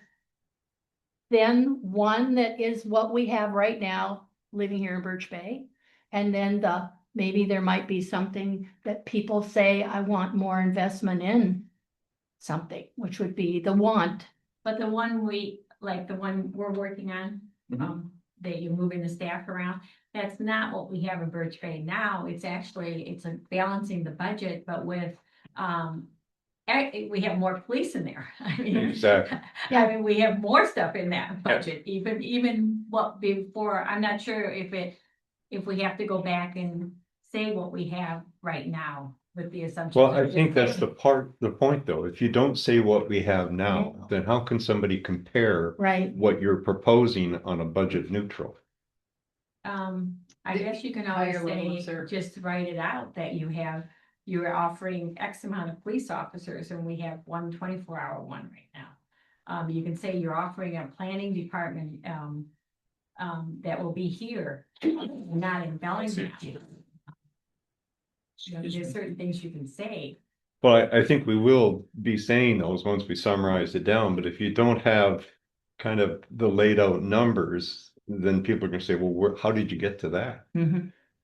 Then one that is what we have right now, living here in Birch Bay. And then maybe there might be something that people say, I want more investment in something, which would be the want. But the one the one we're working on, that you're moving the staff around, that's not what we have in Birch Bay now. It's a balancing the budget, but with, we have more police in there. I mean, Exactly. I mean, we have more stuff in that budget, even what before, I'm not sure if we have to go back and say what we have right now with the assumption. Well, I think that's the point though. If you don't say what we have now, then how can somebody compare Right. what you're proposing on a budget neutral? I guess you can Higher always level of say, service. just write it out that you you're offering X amount of police officers and we have one 24-hour one right now. You can say you're offering a planning department, that will be here, not in Bellingham. There's certain things you can say. Well, I think we will be saying those once we summarize it down, but if you don't have kind of the laid out numbers, then people are gonna say, well, how did you get to that?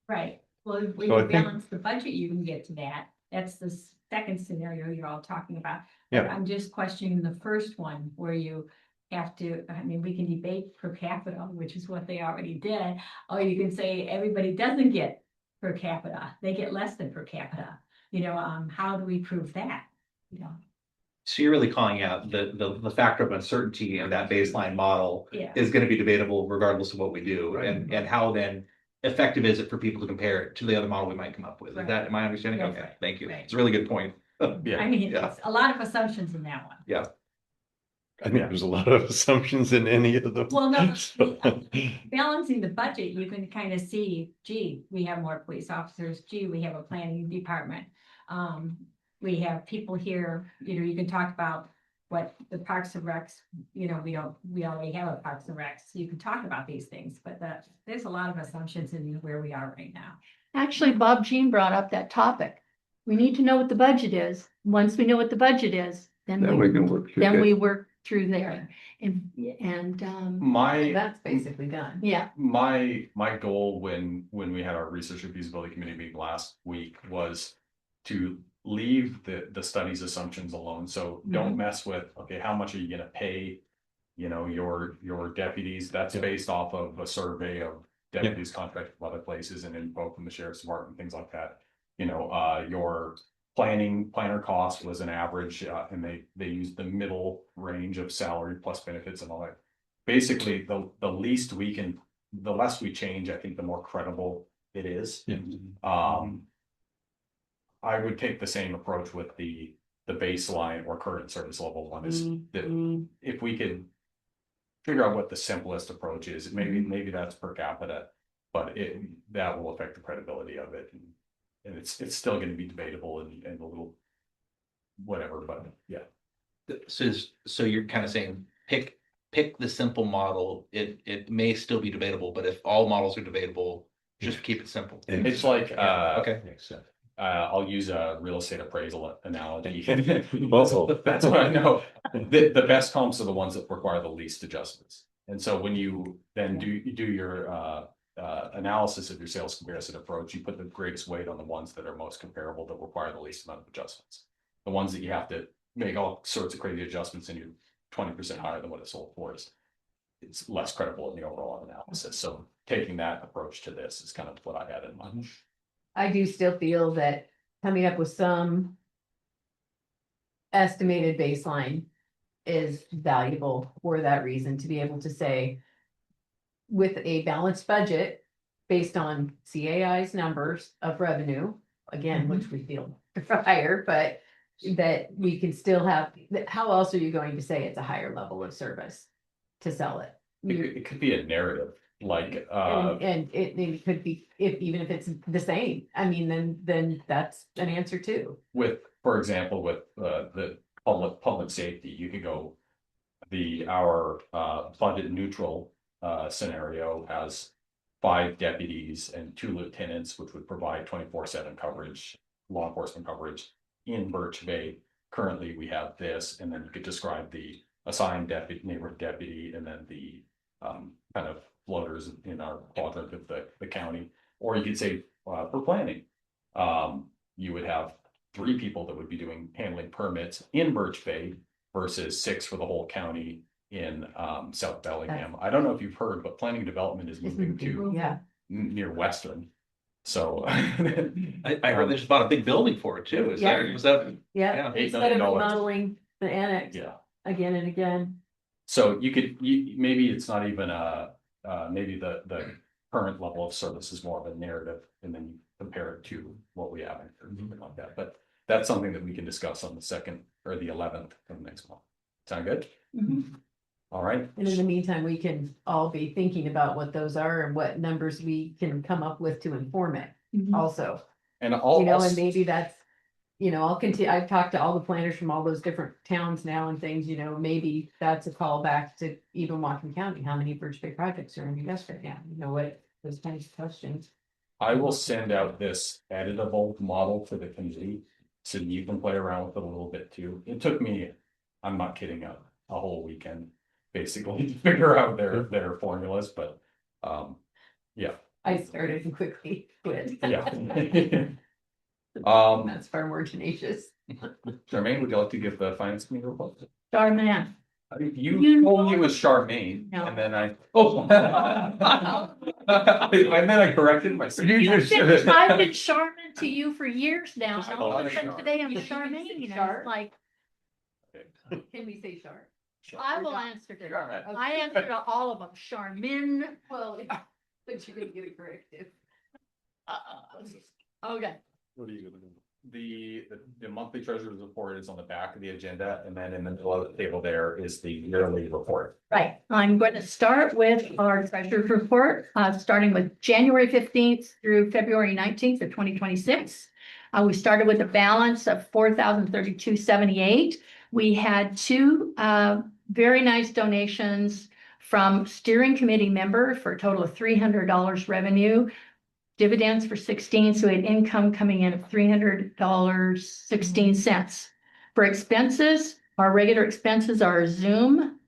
Right, well, when So I you think- balance the budget, you can get to that. That's the second scenario you're all talking about. But Yeah. I'm just questioning the first one where you have to, I mean, we can debate per capita, which is what they already did. Or you can say everybody doesn't get per capita, they get less than per capita. You know, how do we prove that? You know, So you're really calling out the factor of uncertainty in that baseline model yeah. is gonna be debatable regardless of what we do, Right. and how then effective is it for people to compare it to the other model we might come up with? Is Right. that, am I understanding? That's Okay, right. thank you. Right. It's a really good point. Yeah. I mean, Yeah. it's a lot of assumptions in that one. I think there's a lot of assumptions in any of them. Well, no, So- balancing the budget, you can kind of see, gee, we have more police officers, gee, we have a planning department. We have people here, you know, you can talk about what the Parks and Recs, you know, we already have a Parks and Recs, so you can talk about these things, but there's a lot of assumptions in where we are right now. Actually, Bob Jean brought up that topic. We need to know what the budget is. Once we know what the budget is, Then we can work through then that. we work through there. And, My, That's basically done. yeah, my goal when we had our research and feasibility committee meeting last week was to leave the study's assumptions alone. So don't mess with, okay, how much are you gonna pay, you know, your deputies? That's Yeah. based off of a survey of deputies contracted from other places and info from the sheriff's department, things like that. You know, your planner cost was an average, and they used the middle range of salary plus benefits and all that. Basically, the least we can, the less we change, I think the more credible it is. Yeah. I would take the same approach with the baseline or current service level one is that if we could figure out what the simplest approach is, maybe that's per capita, but that will affect the credibility of it. And it's still gonna be debatable and a little whatever, but yeah. So you're kind of saying, pick the simple model. It may still be debatable, but if all models are debatable, just keep it simple. It's like, Okay. Makes sense. I'll use a real estate appraisal analogy. Uh-oh. That's what I know. The best comps are the ones that require the least adjustments. And so when you then do your analysis of your sales comparison approach, you put the greatest weight on the ones that are most comparable that require the least amount of adjustments. The ones that you have to make all sorts of crazy adjustments and you're 20% higher than what it sold for is it's less credible in the overall analysis. So taking that approach to this is kind of what I had in mind. I do still feel that coming up with some estimated baseline is valuable for that reason, to be able to say with a balanced budget based on CAI's numbers of revenue, again, which we feel higher, but that we can still have, how else are you going to say it's a higher level of service to sell it? It could be a narrative, like, And it could be, even if it's the same, I mean, then that's an answer too. with, for example, with the public safety, you could go our budget neutral scenario has 5 deputies and 2 lieutenants, which would provide 24/7 coverage, law enforcement coverage in Birch Bay. Currently, we have this, and then you could describe the assigned neighborhood deputy, and then the kind of floaters in our quadrant of the county. Or you could say for planning, you would have 3 people that would be handling permits in Birch Bay versus 6 for the whole county in South Bellingham. I don't know if you've heard, but planning and development is moving to Yeah, near Western. So I heard they just bought a big building for it too. Was that? yeah, Yeah, $8 instead of million. remodeling the annex yeah. again and again. So maybe it's not even maybe the current level of service is more of a narrative, and then you compare it to what we have or something like that. But that's something that we can discuss on the 2nd or the 11th of next month. Sound good? All right. And in the meantime, we can all be thinking about what those are and what numbers we can come up with to inform it also. And You know, and maybe that's I'll continue, I've talked to all the planners from all those different towns now and things, maybe that's a callback to even Whatcom County, how many Birch Bay projects are in your district now, what, those kinds of questions. I will send out this editable model to the committee, so you can play around with it a little bit too. It took me, I'm not kidding, a whole weekend basically to figure out their formulas, but yeah. I started and quickly quit. Yeah. That's far more tenacious. Charmaine, would you like to give the finance committee report? Darman. I think you told me it was Charmaine, No. and then and then I corrected myself. I've been Charmin to you for years now. Just And all of a like sudden Char. today I'm You think Charmaine, it's you know, Char? it's like, Can we say sharp? I will answer to Char. that. I answer to all of them, Charmin. Well, but you didn't get a corrective. Okay, What are you gonna do? The monthly treasurer's report is on the back of the agenda, and then in the middle of the table there is the yearly report. right. I'm going to start with our treasurer's report, starting with January 15th through February 19th of 2026. We started with a balance of $4,032.78. We had two very nice donations from steering committee member for a total of $300 revenue. Dividends for 16, so we had income coming in of $300.16. For expenses, our regular expenses are Zoom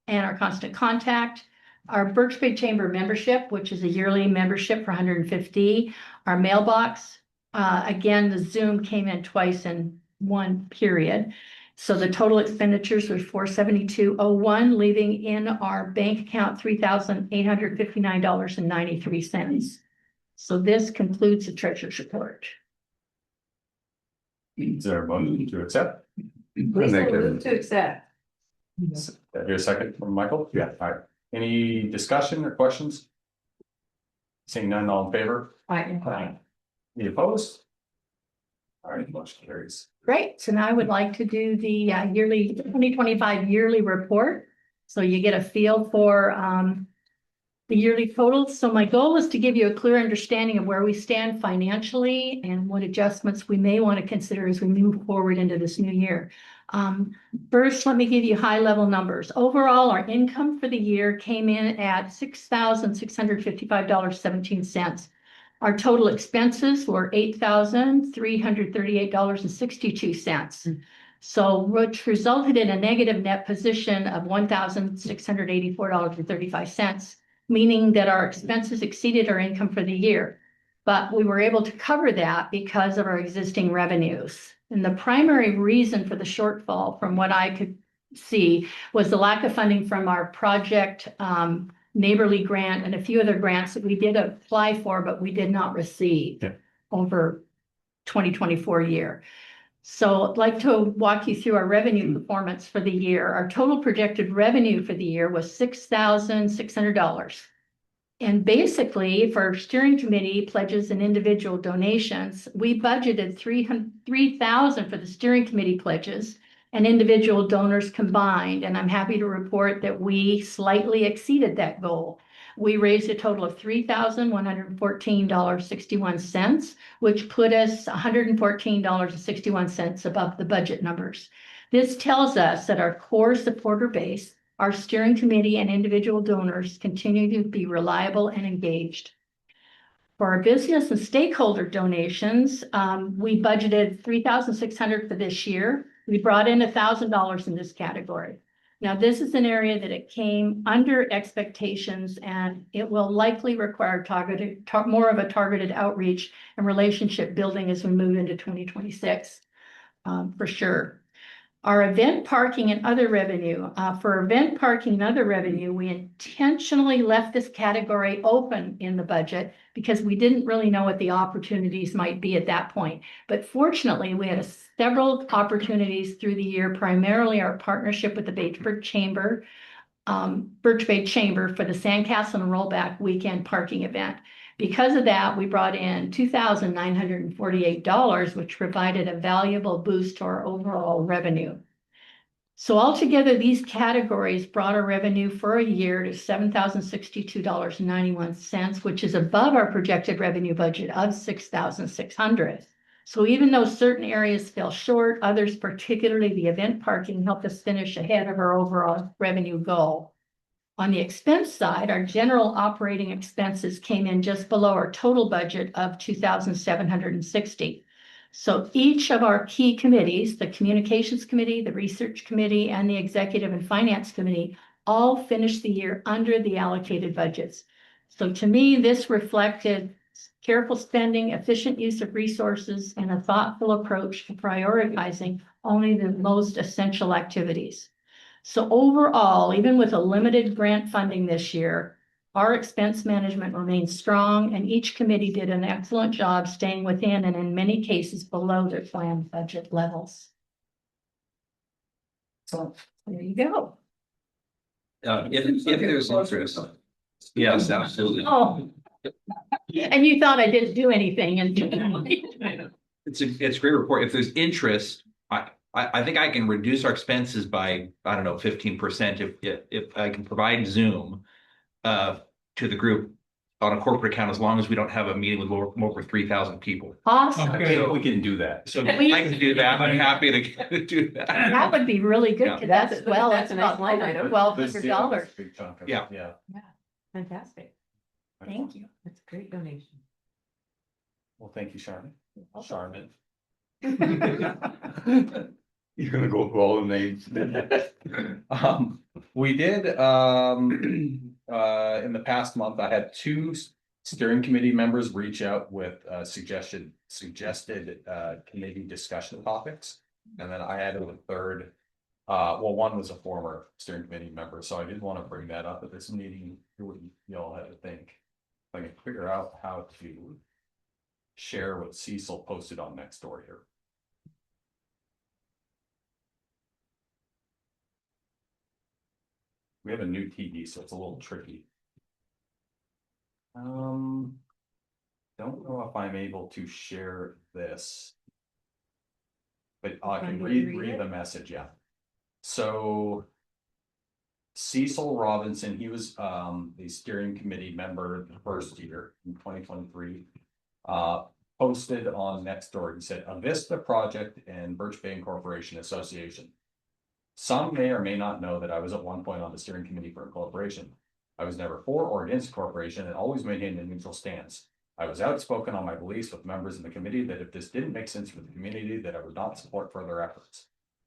and our constant contact. Our Birch Bay Chamber membership, which is a yearly membership for $150. Our mailbox, again, the Zoom came in twice in one period. So the total expenditures were $472.01, leaving in our bank account $3,859.93. So this concludes the treasurer's report. Is there a motion to accept? Lisa, move to accept. Here's a second from Michael? Yeah. All right. Any discussion or questions? Seeing none, all in favor? Aye. Any opposed? All right, motion carries. Great, so now I would like to do the yearly 2025 yearly report. So you get a feel for the yearly totals. So my goal is to give you a clear understanding of where we stand financially and what adjustments we may want to consider as we move forward into this new year. First, let me give you high level numbers. Overall, our income for the year came in at $6,655.17. Our total expenses were $8,338.62. So which resulted in a negative net position of $1,684.35, meaning that our expenses exceeded our income for the year. But we were able to cover that because of our existing revenues. And the primary reason for the shortfall, from what I could see, was the lack of funding from our project neighborly grant and a few other grants that we did apply for, but we did not receive over 2024 year. So I'd like to walk you through our revenue performance for the year. Our total projected revenue for the year was $6,600. And basically, for steering committee pledges and individual donations, we budgeted $3,000 for the steering committee pledges and individual donors combined. And I'm happy to report that we slightly exceeded that goal. We raised a total of $3,114.61, which put us $114.61 above the budget numbers. This tells us that our core supporter base, our steering committee and individual donors, continue to be reliable and engaged. For our business and stakeholder donations, we budgeted $3,600 for this year. We brought in $1,000 in this category. Now, this is an area that it came under expectations, and it will likely require more of a targeted outreach and relationship building as we move into 2026, for sure. Our event parking and other revenue, for event parking and other revenue, we intentionally left this category open in the budget because we didn't really know what the opportunities might be at that point. But fortunately, we had several opportunities through the year, primarily our partnership with the Birch Bay Chamber for the Sandcastle and Rollback weekend parking event. Because of that, we brought in $2,948, which provided a valuable boost to our overall revenue. So altogether, these categories brought our revenue for a year to $7,062.91, which is above our projected revenue budget of $6,600. So even though certain areas fell short, others, particularly the event parking, helped us finish ahead of our overall revenue goal. On the expense side, our general operating expenses came in just below our total budget of 2,760. So each of our key committees, the Communications Committee, the Research Committee, and the Executive and Finance Committee, all finished the year under the allocated budgets. So to me, this reflected careful spending, efficient use of resources, and a thoughtful approach to prioritizing only the most essential activities. So overall, even with a limited grant funding this year, our expense management remains strong, and each committee did an excellent job staying within and in many cases below their planned budget levels. So there you go. If there's interest, yes, absolutely. Oh. And you thought I didn't do anything and It's a great report. If there's interest, I think I can reduce our expenses by, I don't know, 15% if I can provide Zoom to the group on a corporate account, as long as we don't have a meeting with over 3,000 people. awesome. Okay. So we can do that. So if I can do that, I'm happy to do that. That would be really good Yeah. to that as well. That's It's a nice about line item. $1,200. Big chunk of it, Yeah. Yeah. Fantastic. Thank you. That's a great donation. Well, thank you, Charmin. Charmin. You're gonna go through all the names. We did, in the past month, I had two steering committee members reach out with suggested committee discussion topics. And then I added a third, well, one was a former steering committee member, so I did want to bring that up at this meeting. Hear what y'all had to think. If I can figure out how to share what Cecil posted on Nextdoor here. We have a new TV, so it's a little tricky. Don't know if I'm able to share this. But I can read the message, yeah. So Cecil Robinson, he was the steering committee member the first year in 2023. Posted on Nextdoor, he said, Avista Project and Birch Bay Incorporation Association. Some may or may not know that I was at one point on the steering committee for Incorporation. I was never for or against Incorporation and always maintained a neutral stance. I was outspoken on my beliefs with members in the committee that if this didn't make sense for the community, that I would not support further efforts.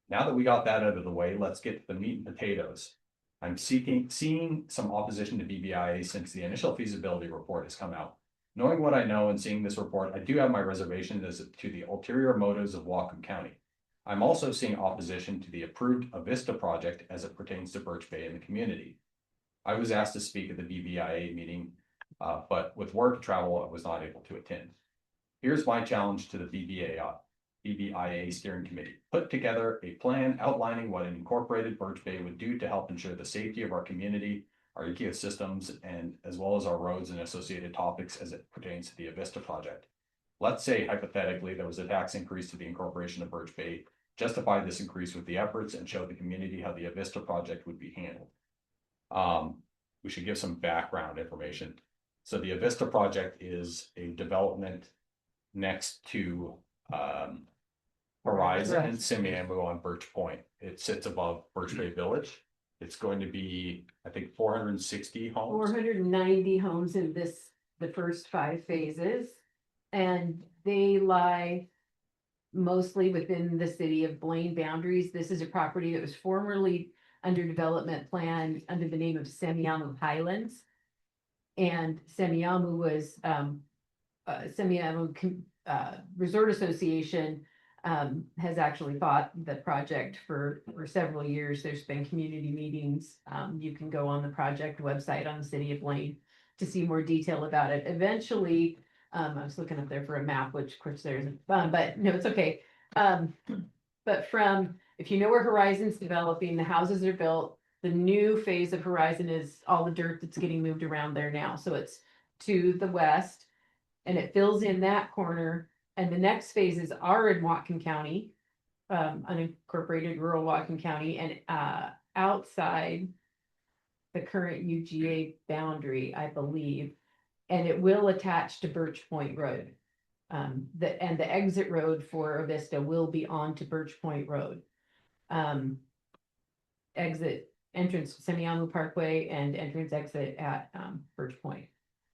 Now that we got that out of the way, let's get to the meat and potatoes. I'm seeing some opposition to BBIA since the initial feasibility report has come out. Knowing what I know and seeing this report, I do have my reservations as to the ulterior motives of Whatcom County. I'm also seeing opposition to the approved Avista project as it pertains to Birch Bay and the community. I was asked to speak at the BBIA meeting, but with work travel, I was not able to attend. Here's my challenge to the BBIA steering committee. Put together a plan outlining what an incorporated Birch Bay would do to help ensure the safety of our community, our ecosystems, and as well as our roads and associated topics as it pertains to the Avista project. Let's say hypothetically there was a tax increase to the incorporation of Birch Bay. Justify this increase with the efforts and show the community how the Avista project would be handled. We should give some background information. So the Avista project is a development next to Horizon and Semiahmoo on Birch Point. It sits above Birch Bay Village. It's going to be, I think, 460 homes. 490 homes in the first 5 phases, and they lie mostly within the city of Blaine boundaries. This is a property that was formerly under development plan under the name of Semiahmoo Highlands. And Semiahmoo was Semiahmoo Resort Association has actually fought the project for several years. There's been community meetings. You can go on the project website on the city of Blaine to see more detail about it. Eventually, I was looking up there for a map, which of course there isn't, but no, it's okay. But if you know where Horizon's developing, the houses are built. The new phase of Horizon is all the dirt that's getting moved around there now. So it's to the west and it fills in that corner. And the next phases are in Whatcom County, unincorporated rural Whatcom County, and outside the current UGA boundary, I believe. And it will attach to Birch Point Road. and the exit road for Avista will be onto Birch Point Road. Exit entrance to Semiahmoo Parkway and entrance exit at Birch Point.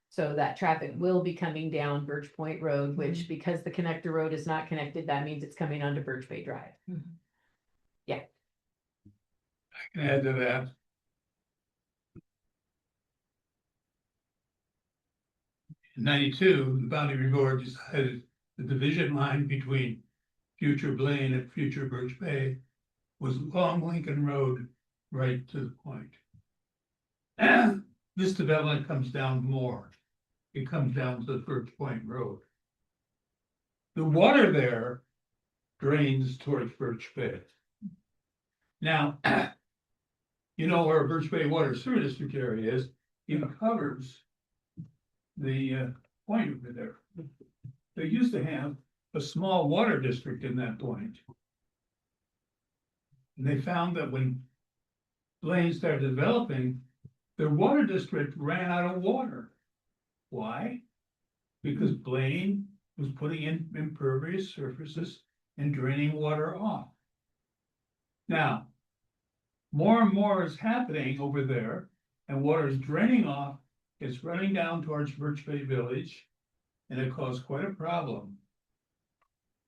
So that traffic will be coming down Birch Point Road, which because the connector road is not connected, that means it's coming onto Birch Bay Drive. Can add to that. In 92, the Boundary Board decided the division line between future Blaine and future Birch Bay was along Lincoln Road right to the point. And this development comes down more. It comes down to the Birch Point Road. The water there drains towards Birch Bay. Now, you know where Birch Bay Water Sewer District area is, it covers the point over there. They used to have a small water district in that point. And they found that when Blaine started developing, their water district ran out of water. Why? Because Blaine was putting in impervious surfaces and draining water off. Now, more and more is happening over there, and water is draining off. It's running down towards Birch Bay Village, and it caused quite a problem.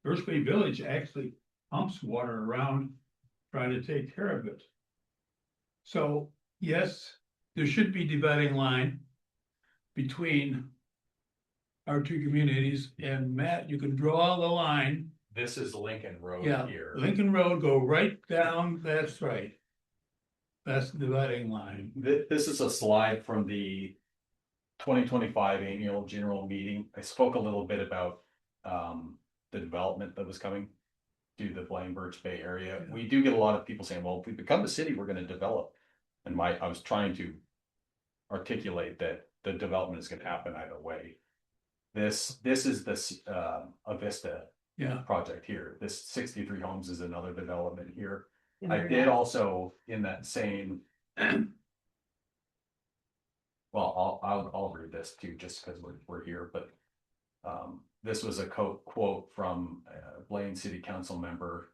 Birch Bay Village actually pumps water around, trying to take care of it. So, yes, there should be dividing line between our two communities, and Matt, you can draw the line. This is Lincoln Road Yeah, here. Lincoln Road, go right down, that's right. That's the dividing line. This is a slide from the 2025 annual general meeting. I spoke a little bit about the development that was coming to the Blaine Birch Bay area. Yeah. We do get a lot of people saying, well, if we become a city, we're going to develop. And I was trying to articulate that the development is going to happen either way. This is this Avista project here. This 63 homes is another development here. I did also in that same. Well, I'll read this too, just because we're here. But this was a quote from a Blaine City Council member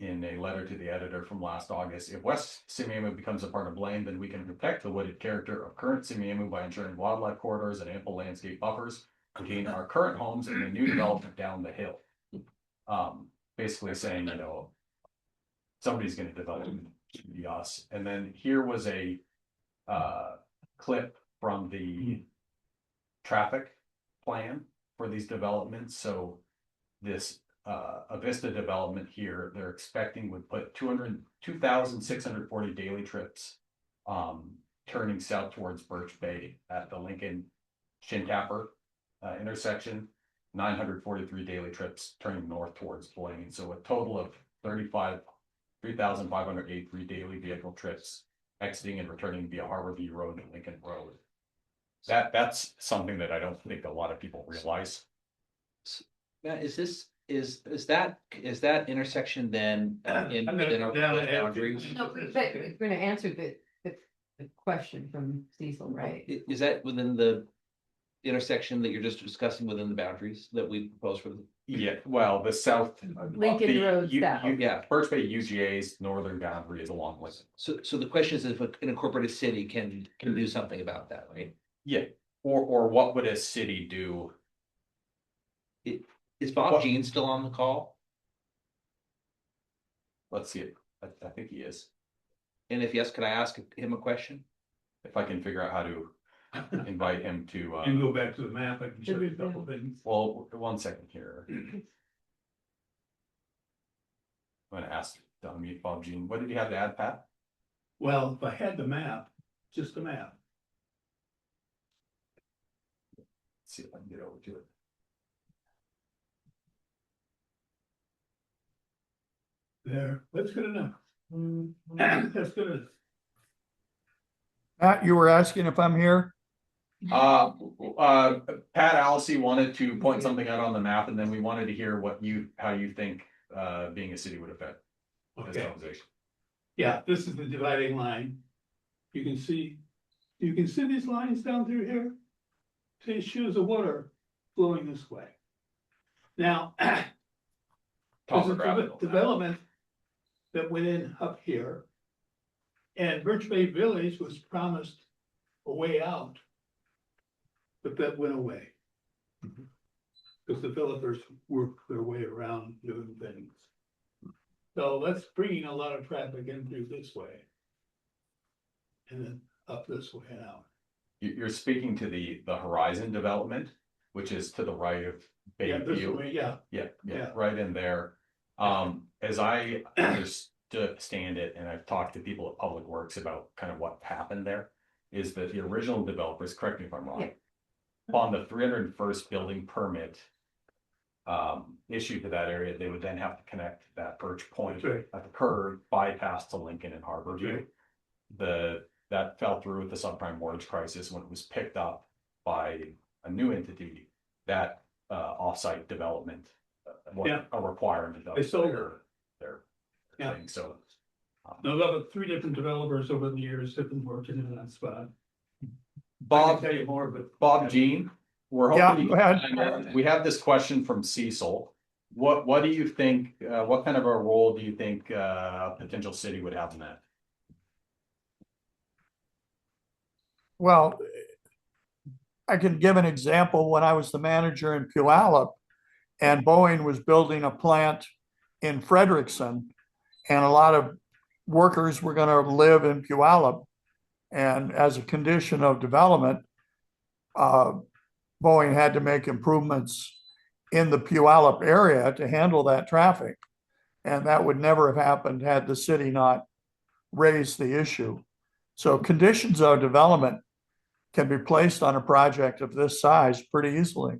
in a letter to the editor from last August. If West Semiahmoo becomes a part of Blaine, then we can protect the wooded character of current Semiahmoo by ensuring wildlife corridors and ample landscape buffers between our current homes and the new development down the hill. Basically saying, you know, somebody's going to develop it, be us. And then here was a clip from the traffic plan for these developments. So this Avista development here, they're expecting would put 2,640 daily trips turning south towards Birch Bay at the Lincoln Shintapper intersection, 943 daily trips turning north towards Blaine. So a total of 3,583 daily vehicle trips exiting and returning via Harborview Road and Lincoln Road. That's something that I don't think a lot of people realize. Now, is that intersection then in I'm gonna our go down and boundaries? No, but we're gonna answer the question from Cecil, right? Is that within the intersection that you're just discussing within the boundaries that we propose for the? Yeah, well, the south. Lincoln Road south. Yeah. Birch Bay UGA's northern boundary is along with. So the question is if an incorporated city can do something about that, right? Yeah, or what would a city do? Is Bob Jean still on the call? Let's see it. I think he is. And if yes, could I ask him a question? If I can figure out how to invite him to, And go back to the map, I can show you a couple things. well, 1 second here. I'm gonna ask to unmute Bob Jean. What did you have to add, Pat? Well, if I had the map, just the map. Let's see if I can get over to it. There, that's good enough. That's good enough. Matt, you were asking if I'm here? Pat Allison wanted to point something out on the map, and then we wanted to hear how you think being a city would affect this Okay. conversation. Yeah, this is the dividing line. You can see these lines down through here? See shoes of water flowing this way. Now, there's a Topographical. development that went in up here. And Birch Bay Village was promised a way out. But that went away. Because developers worked their way around doing things. So that's bringing a lot of traffic in through this way. And then up this way and out. You're speaking to the Horizon development, which is to the right of Yeah, this Bayview. way, yeah. Yeah, Yeah. right in there. As I understand it, and I've talked to people at Public Works about kind of what happened there, is that the original developers, correct me if I'm wrong, Yeah. upon the 301st building permit issued to that area, they would then have to connect that Birch Point That's right. at the curve, bypass to Lincoln and Harborview. Right. That fell through with the subprime mortgage crisis when it was picked up by a new entity that offsite development was Yeah. a requirement of They sold their Yeah. thing, so. Now, about 3 different developers over the years have been working in that spot. I can Bob, tell you more, but. Bob Jean, we're Yeah, hoping, go ahead. we have this question from Cecil. What do you think, what kind of a role do you think a potential city would have in that? Well, I can give an example. When I was the manager in Puyallup and Boeing was building a plant in Frederickson, and a lot of workers were going to live in Puyallup. And as a condition of development, Boeing had to make improvements in the Puyallup area to handle that traffic. And that would never have happened had the city not raised the issue. So conditions of development can be placed on a project of this size pretty easily.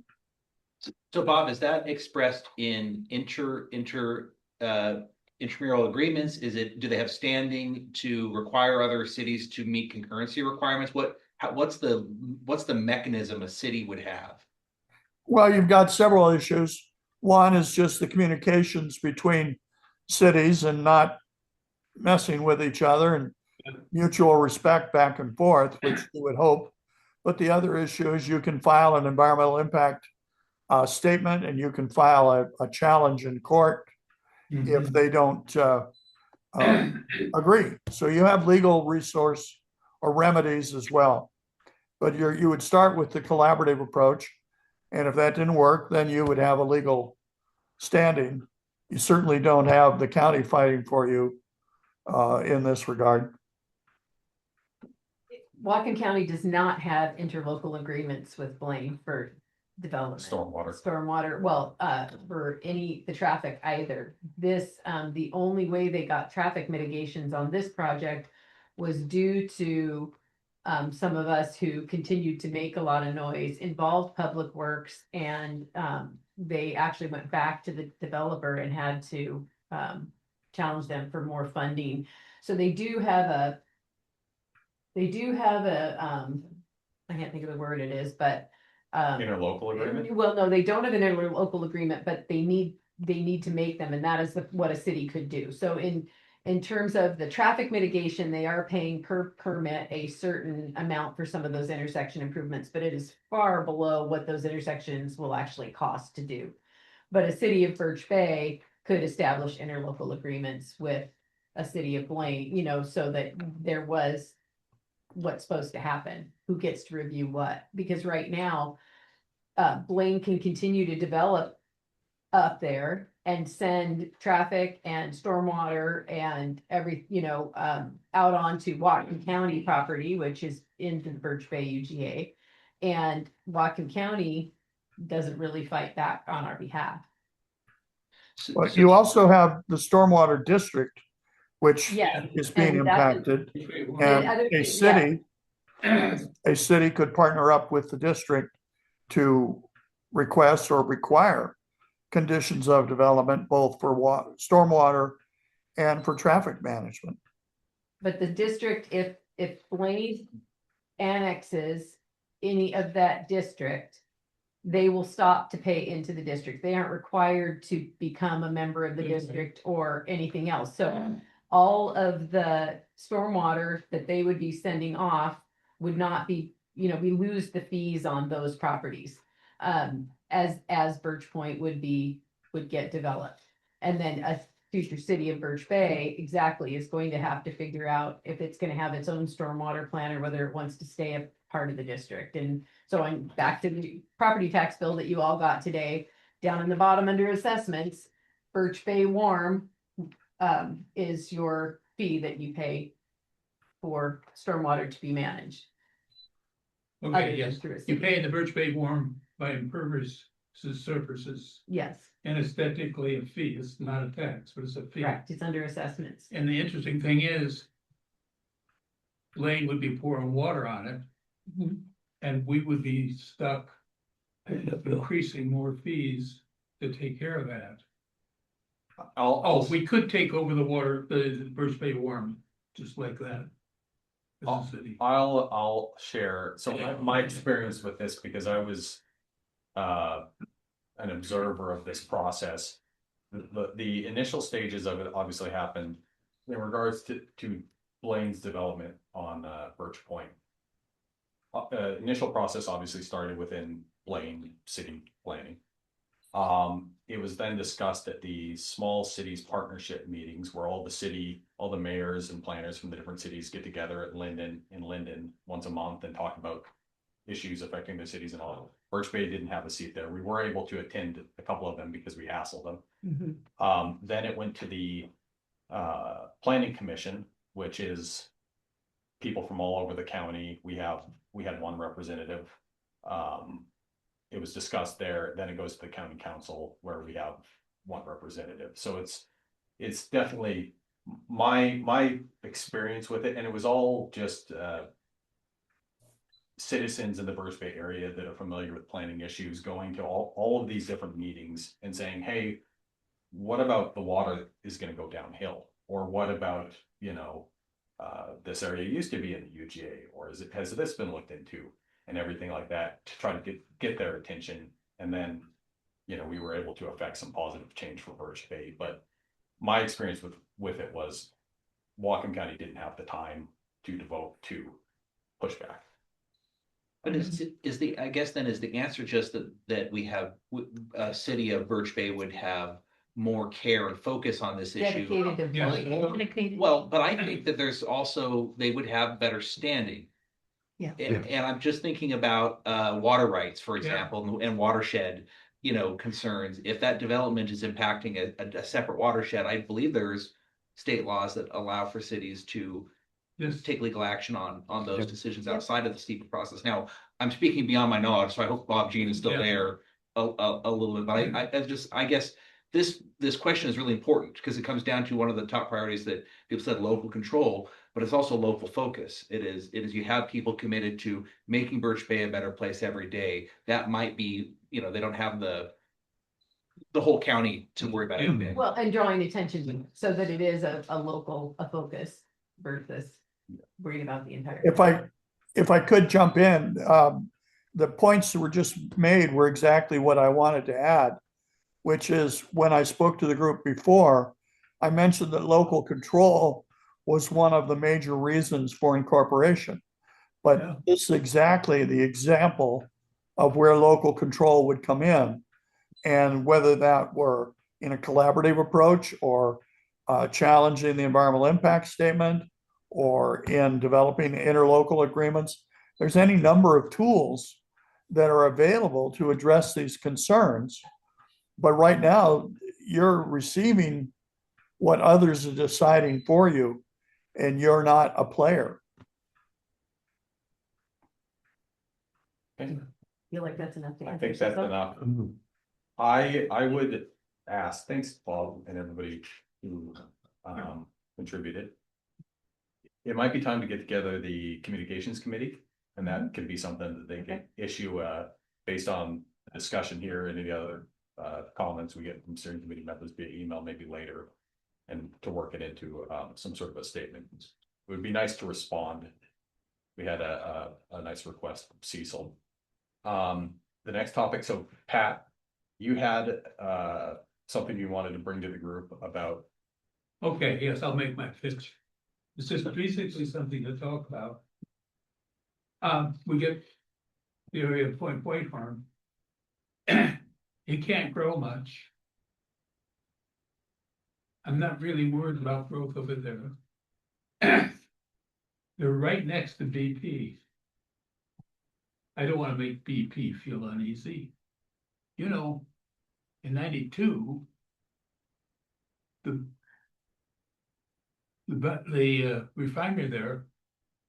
So Bob, is that expressed in intramural agreements? Do they have standing to require other cities to meet concurrency requirements? What's the mechanism a city would have? Well, you've got several issues. One is just the communications between cities and not messing with each other and mutual respect back and forth, which you would hope. But the other issue is you can file an environmental impact statement, and you can file a challenge in court if they don't agree. So you have legal resource or remedies as well. But you would start with the collaborative approach. And if that didn't work, then you would have a legal standing. You certainly don't have the county fighting for you in this regard. Whatcom County does not have interlocal agreements with Blaine for development. Stormwater, well, for the traffic either. This, the only way they got traffic mitigations on this project was due to some of us who continued to make a lot of noise, involved Public Works, and they actually went back to the developer and had to challenge them for more funding. So they do have a I can't think of the word it is, but Interlocal agreement? well, no, they don't have an interlocal agreement, but they need to make them, and that is what a city could do. So in terms of the traffic mitigation, they are paying per permit a certain amount for some of those intersection improvements, but it is far below what those intersections will actually cost to do. But a city of Birch Bay could establish interlocal agreements with a city of Blaine, so that there was what's supposed to happen, who gets to review what, because right now, Blaine can continue to develop up there and send traffic and stormwater and out onto Whatcom County property, which is in the Birch Bay UGA. And Whatcom County doesn't really fight back on our behalf. But you also have the stormwater district, which Yeah, is being and that is- impacted. And And other a things, yeah. city could partner up with the district to request or require conditions of development, both for stormwater and for traffic management. But the district, if Blaine annexes any of that district, they will stop to pay into the district. They aren't required to become a member of the district or anything else. So all of the stormwater that they would be sending off would not be, we lose the fees on those properties. as Birch Point would get developed. And then a future city of Birch Bay exactly is going to have to figure out if it's gonna have its own stormwater plan or whether it wants to stay a part of the district. And so I'm back to the property tax bill that you all got today, down in the bottom under assessments, Birch Bay Warm is your fee that you pay for stormwater to be managed. other Okay, than yes, through a you city. pay the Birch Bay Warm by impervious surfaces, Yes, and it's technically a fee, it's not a tax, but it's a fee. correct, it's under assessments. And the interesting thing is, Lane would be pouring water on it, Mhm. and we would be stuck Pay the bill. increasing more fees to take care of that. I'll, Oh, we could take over the water, the Birch Bay Warm, just like that. As a city. I'll share, so my experience with this, because I was an observer of this process. The initial stages of it obviously happened in regards to Blaine's development on Birch Point. Initial process obviously started within Blaine City Planning. It was then discussed at the small cities partnership meetings where all the mayors and planners from the different cities get together in Linden once a month and talk about issues affecting the cities and all. Birch Bay didn't have a seat there. We were able to attend a couple of them because we hassled them. Mhm. Then it went to the planning commission, which is people from all over the county. We had one representative. It was discussed there, then it goes to the county council where we have one representative. So it's definitely my experience with it, and it was all just citizens in the Birch Bay area that are familiar with planning issues going to all of these different meetings and saying, hey, what about the water is going to go downhill? Or what about, this area used to be in the UGA, or has this been looked into? And everything like that to try to get their attention. And then, we were able to affect some positive change for Birch Bay. But my experience with it was Whatcom County didn't have the time to devote to pushback. But is the answer just that we have, a city of Birch Bay would have more care and focus on this issue? Dedicated employee. Dedicated. Well, but I think that there's also, they would have better standing. Yeah. And I'm just thinking about water rights, for Yeah. example, and watershed, concerns. If that development is impacting a separate watershed, I believe there's state laws that allow for cities to Yes, take legal action on those Yep. decisions outside of the STEPA process. Now, I'm speaking beyond my knowledge, so I hope Bob Jean is still Yeah. there a little bit, but I guess this question is really important because it comes down to one of the top priorities that people said, local control, but it's also local focus. It is you have people committed to making Birch Bay a better place every day. That might be, they don't have the whole county to worry about every day. Well, and drawing attention to it so that it is a focus versus worrying about the entire. If I could jump in, the points that were just made were exactly what I wanted to add, which is when I spoke to the group before, I mentioned that local control was one of the major reasons for incorporation. Yeah. But this is exactly the example of where local control would come in. And whether that were in a collaborative approach or challenging the environmental impact statement or in developing interlocal agreements, there's any number of tools that are available to address these concerns. But right now, you're receiving what others are deciding for you, and you're not a player. Okay. Feel like that's enough. to I answer think that's some- enough. I would ask, thanks, Bob, and everybody who contributed. It might be time to get together the communications committee, and that could be something that they can issue based on the discussion here and any other comments we get from steering committee members via email, maybe later, and to work it into some sort of a statement. It would be nice to respond. We had a nice request from Cecil. The next topic, so Pat, you had something you wanted to bring to the group about. okay, yes, I'll make my pitch. It's just basically something to talk about. We get the area of Point Farm. You can't grow much. I'm not really worried about growth over there. They're right next to BP. I don't want to make BP feel uneasy. You know, in 92, the refinery there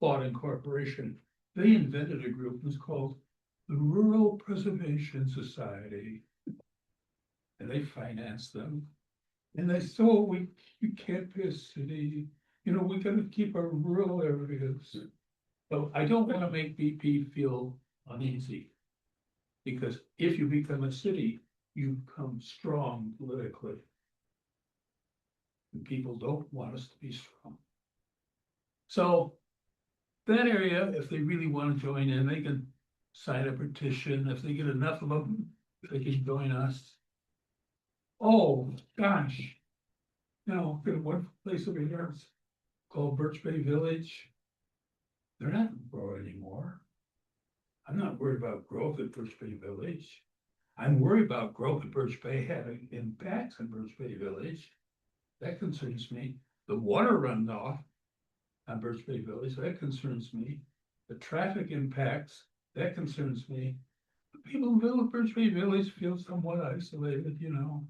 bought Incorporation. They invented a group that was called the Rural Preservation Society. And they financed them. And they said, oh, you can't be a city, you know, we gotta keep our rural areas. So I don't wanna make BP feel uneasy. Because if you become a city, you become strong politically. And people don't want us to be strong. So that area, if they really want to join in, they can sign a petition. If they get enough of them, they can join us. Oh, gosh. Now, one place over here is called Birch Bay Village. They're not growing anymore. I'm not worried about growth at Birch Bay Village. I'm worried about growth at Birch Bay having impacts in Birch Bay Village. That concerns me. The water runoff on Birch Bay Village, that concerns me. The traffic impacts, that concerns me. The people who live in Birch Bay Village feel somewhat isolated, you know.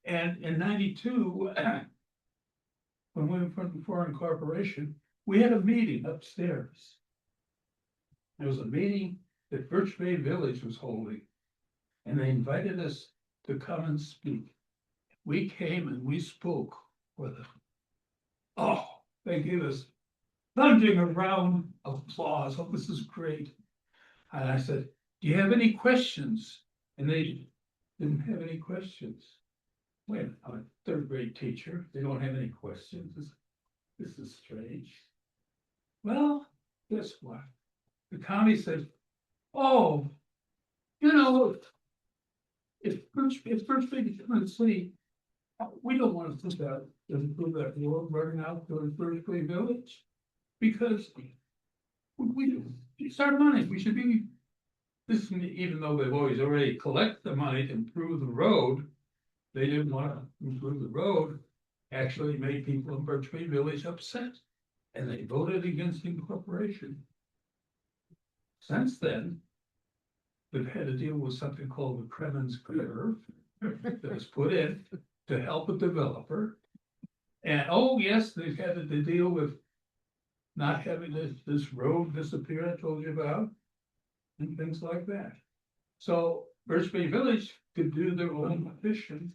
And in 92, when we were before Incorporation, we had a meeting upstairs. There was a meeting that Birch Bay Village was holding, and they invited us to come and speak. We came and we spoke for them. Oh, they gave us thundering a round of applause. Oh, this is great. And I said, do you have any questions? And they didn't have any questions. Wait, I'm a third grade teacher. They don't have any questions. This is strange. Well, guess what? The county said, oh, you know, if Birch Bay becomes a city, we don't want to put that, improve that road running out to Birch Bay Village. Because it's our money. We should be, this, even though they've already collected the money to improve the road, they didn't want to improve the road, actually made people in Birch Bay Village upset. And they voted against Incorporation. Since then, we've had to deal with something called the Kremens curve that was put in to help a developer. And oh, yes, they've had to deal with not having this road disappear I told you about, and things like that. So Birch Bay Village could do their own petition.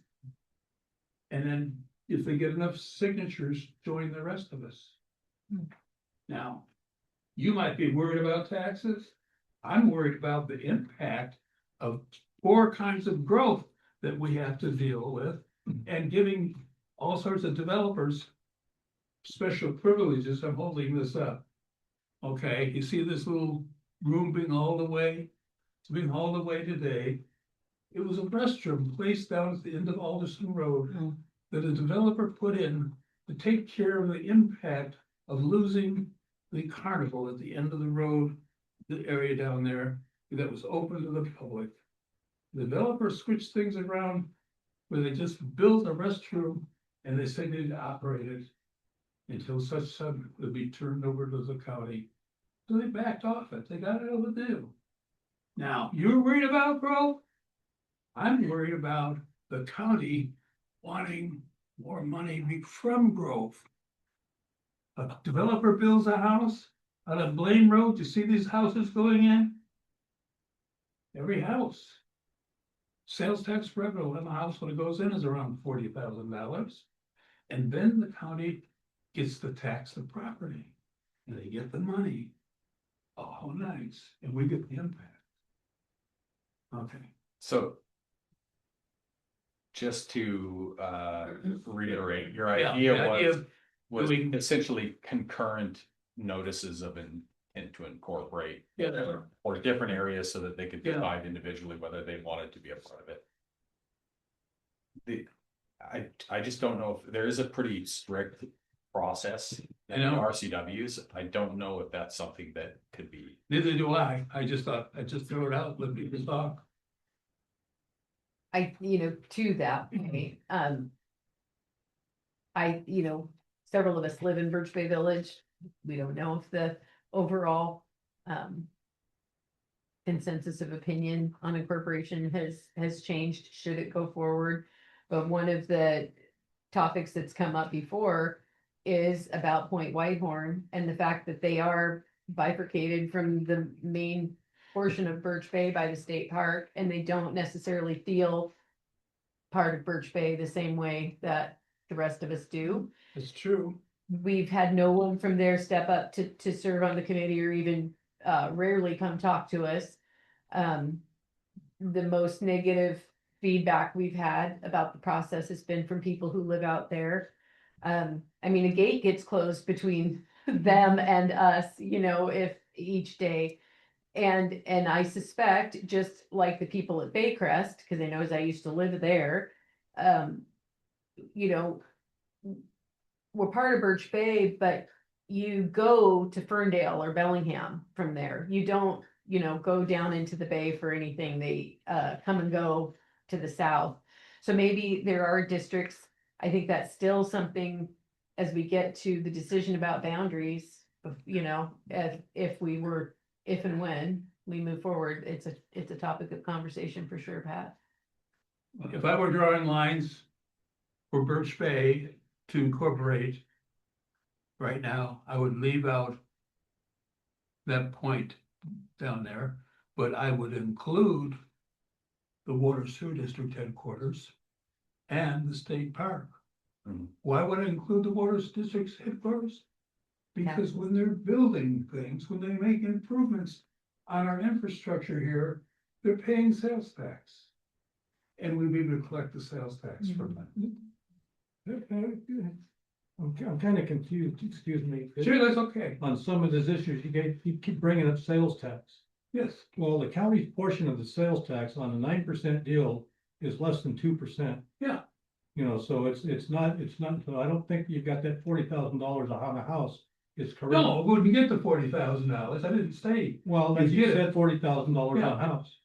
And then if they get enough signatures, join the rest of us. Now, you might be worried about taxes. I'm worried about the impact of 4 kinds of growth that we have to deal with and giving all sorts of developers special privileges. I'm holding this up. Okay, you see this little room being hauled away? It's being hauled away today. It was a restroom placed down at the end of Alderson Road that a developer put in to take care of the impact of losing the carnival at the end of the road, the area down there that was open to the public. The developer switched things around where they just built a restroom and they said they'd operate it until such time it would be turned over to the county. So they backed off it. They got it overdue. Now, you're worried about growth? I'm worried about the county wanting more money from growth. A developer builds a house on a Blaine Road. You see these houses going in? Every house. Sales tax revenue on the house when it goes in is around $40,000. And then the county gets to tax the property. And they get the money. Oh, nice. And we get the impact. Okay. So just to reiterate, your Yeah, idea the idea was doing- essentially concurrent notices of intent to incorporate Yeah. or different areas so that they could Yeah. decide individually whether they wanted to be a part of it. I just don't know if there is a pretty strict process in the I know. RCWs. I don't know if that's something that could be. Neither do I. I just thought, I just threw it out, let people talk. to that point, several of us live in Birch Bay Village. We don't know if the overall, consensus of opinion on incorporation has changed, should it go forward. But one of the topics that's come up before is about Point Whitehorn and the fact that they are bifurcated from the main portion of Birch Bay by the state park, and they don't necessarily feel part of Birch Bay the same way that the rest of us do. It's true. We've had no one from there step up to serve on the committee or even rarely come talk to us. The most negative feedback we've had about the process has been from people who live out there. I mean, a gate gets closed between them and us, if each day. And I suspect, just like the people at Baycrest, because I know as I used to live there, we're part of Birch Bay, but you go to Ferndale or Bellingham from there. You don't, go down into the bay for anything. They come and go to the south. So maybe there are districts. I think that's still something as we get to the decision about boundaries, if and when we move forward, it's a topic of conversation for sure, Pat. If I were drawing lines for Birch Bay to incorporate right now, I would leave out that point down there, but I would include the Water Sewer District headquarters and the state park. Mhm. Why would I include the Water District's headquarters? Because when they're building things, when they make improvements on our infrastructure here, they're paying sales tax. And we need to collect the sales tax from them. I'm kind of confused, excuse me. Sure, that's okay. On some of these issues, you keep bringing up sales tax. Yes. Well, the county's portion of the sales tax on a 9% deal is less than 2%. Yeah. So it's not, so I don't think you've got that $40,000 on a house. It's correct. No, we wouldn't get the $40,000. I didn't say. Well, You you get said $40,000 on Yeah. a house.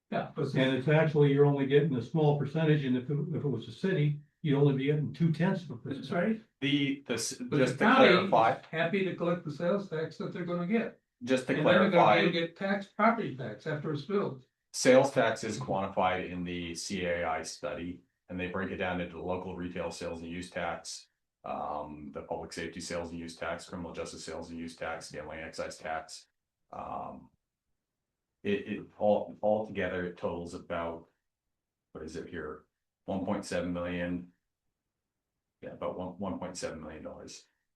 Yeah, but And it's actually, you're only getting a small percentage, and if it was a city, you'd only be getting 0.2%. that's right. But Just the to county clarify, is happy to collect the sales tax that they're gonna get. just to And then they're gonna clarify, be able to get property tax after it's built. sales tax is quantified in the CAI study, and they break it down into the local retail sales and use tax, the public safety sales and use tax, criminal justice sales and use tax, gambling excise tax. It all together, it totals about, what is it here, 1.7 million. Yeah, about $1.7 million.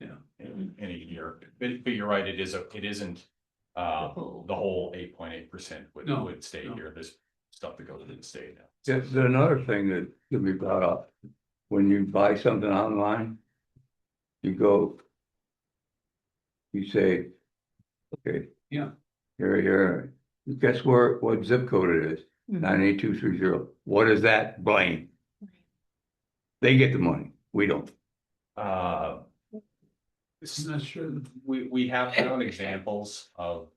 Yeah. In a year, but you're right, it isn't, the whole 8.8% No, would stay no. here, there's stuff that goes to the state now. There's another thing that could be brought up. When you buy something online, you say, okay. Yeah. Here, guess what zip code it is? 98230. What is that blame? They get the money, we don't. I'm not sure. We have found examples of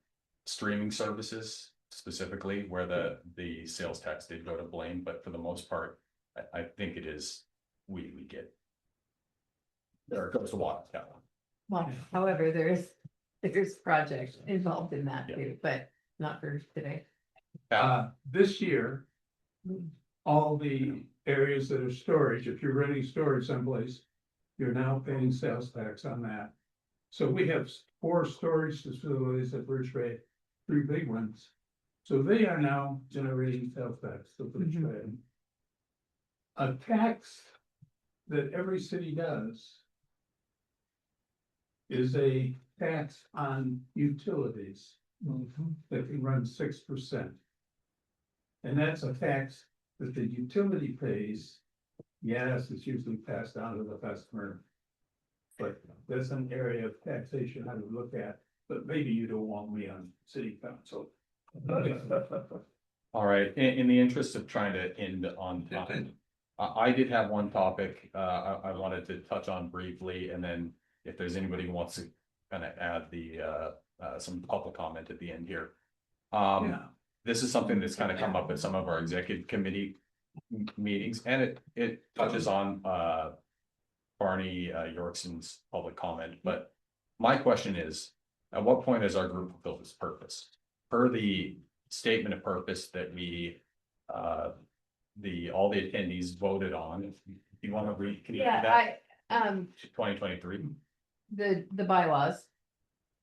streaming services specifically where the sales tax did go to blame, but for the most part, I think it is, we get. There it goes to water. Yeah. Well, however, there's projects involved in that Yeah. too, but not for today. This year, all the areas that are storage, if you're renting storage someplace, you're now paying sales tax on that. So we have 4 storage facilities at Birch Bay, 3 big ones. So they are now generating sales tax to Birch Bay. A tax that every city does is a tax on utilities that can run 6%. And that's a tax that the utility pays. Yes, it's usually passed on to the customer. But that's an area of taxation I would look at, but maybe you don't want me on city council. All right, in the interest of trying to end on time, I did have one topic I wanted to touch on briefly, and then if there's anybody who wants to kind of add some public comment at the end here. Yeah. This is something that's kind of come up at some of our executive committee meetings, and it touches on, Barney, Yorkson's public comment, but my question is, at what point is our group fulfilled its purpose? Per the statement of purpose that we, all the attendees voted on, if you want to read, can you read that? Yeah, 2023. the bylaws.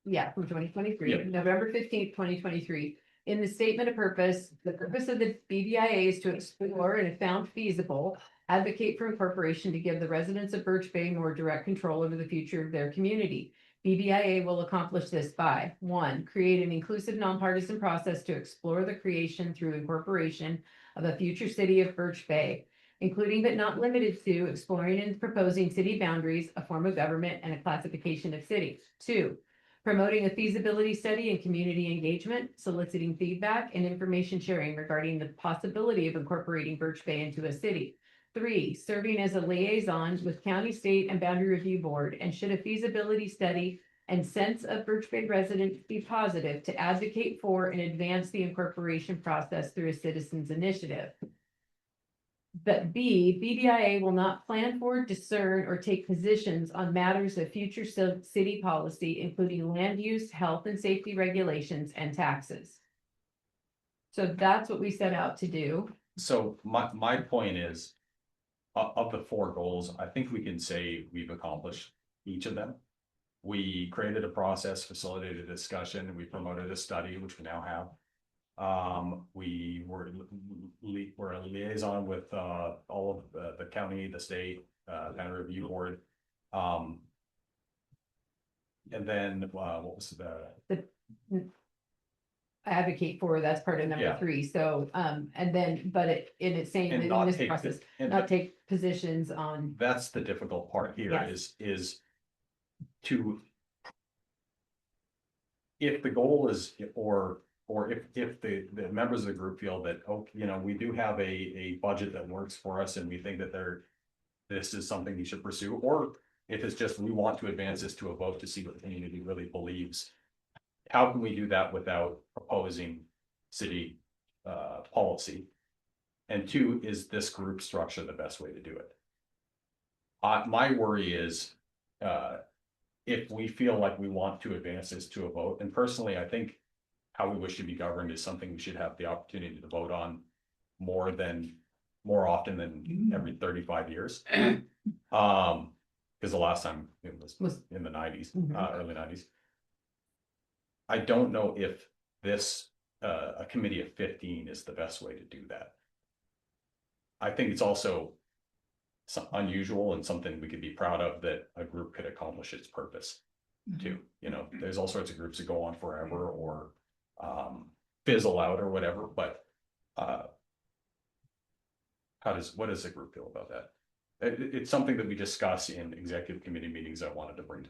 Yeah, from 2023, Yeah. November 15th, 2023. In the statement of purpose, the purpose of the BBIA is to explore and if found feasible, advocate for incorporation to give the residents of Birch Bay more direct control over the future of their community. BBIA will accomplish this by 1, create an inclusive nonpartisan process to explore the creation through incorporation of a future city of Birch Bay, including but not limited to exploring and proposing city boundaries, a form of government, and a classification of cities. 2, promoting a feasibility study and community engagement, soliciting feedback and information sharing regarding the possibility of incorporating Birch Bay into a city. 3, serving as a liaison with county, state, and boundary review board, and should a feasibility study and sense of Birch Bay residents be positive, to advocate for and advance the incorporation process through a citizens initiative. But B, BBIA will not plan for, discern, or take positions on matters of future city policy, including land use, health and safety regulations, and taxes. So that's what we set out to do. So my point is, of the 4 goals, I think we can say we've accomplished each of them. We created a process, facilitated a discussion, and we promoted a study, which we now have. We were a liaison with all of the county, the state, boundary review board. And then what was the Advocate for, that's part of number Yeah. 3. So, and then, but it's saying and that not in this take process, and not take positions on. that's the difficult part here Yes. is to, if the goal is, or if the members of the group feel that, oh, we do have a budget that works for us and we think that this is something you should pursue, or if it's just, we want to advance this to a vote to see what the community really believes. How can we do that without proposing city policy? And 2, is this group structure the best way to do it? My worry is, if we feel like we want to advance this to a vote, and personally, I think how we wish to be governed is something we should have the opportunity to vote on more often than every 35 years. Because the last time it was in the 90s, early 90s. I don't know if this, a committee of 15 is the best way to do that. I think it's also unusual and something we could be proud of, that a group could accomplish its purpose too. There's all sorts of groups that go on forever or fizzle out or whatever, but what does the group feel about that? It's something that we discuss in executive committee meetings. I wanted to bring to.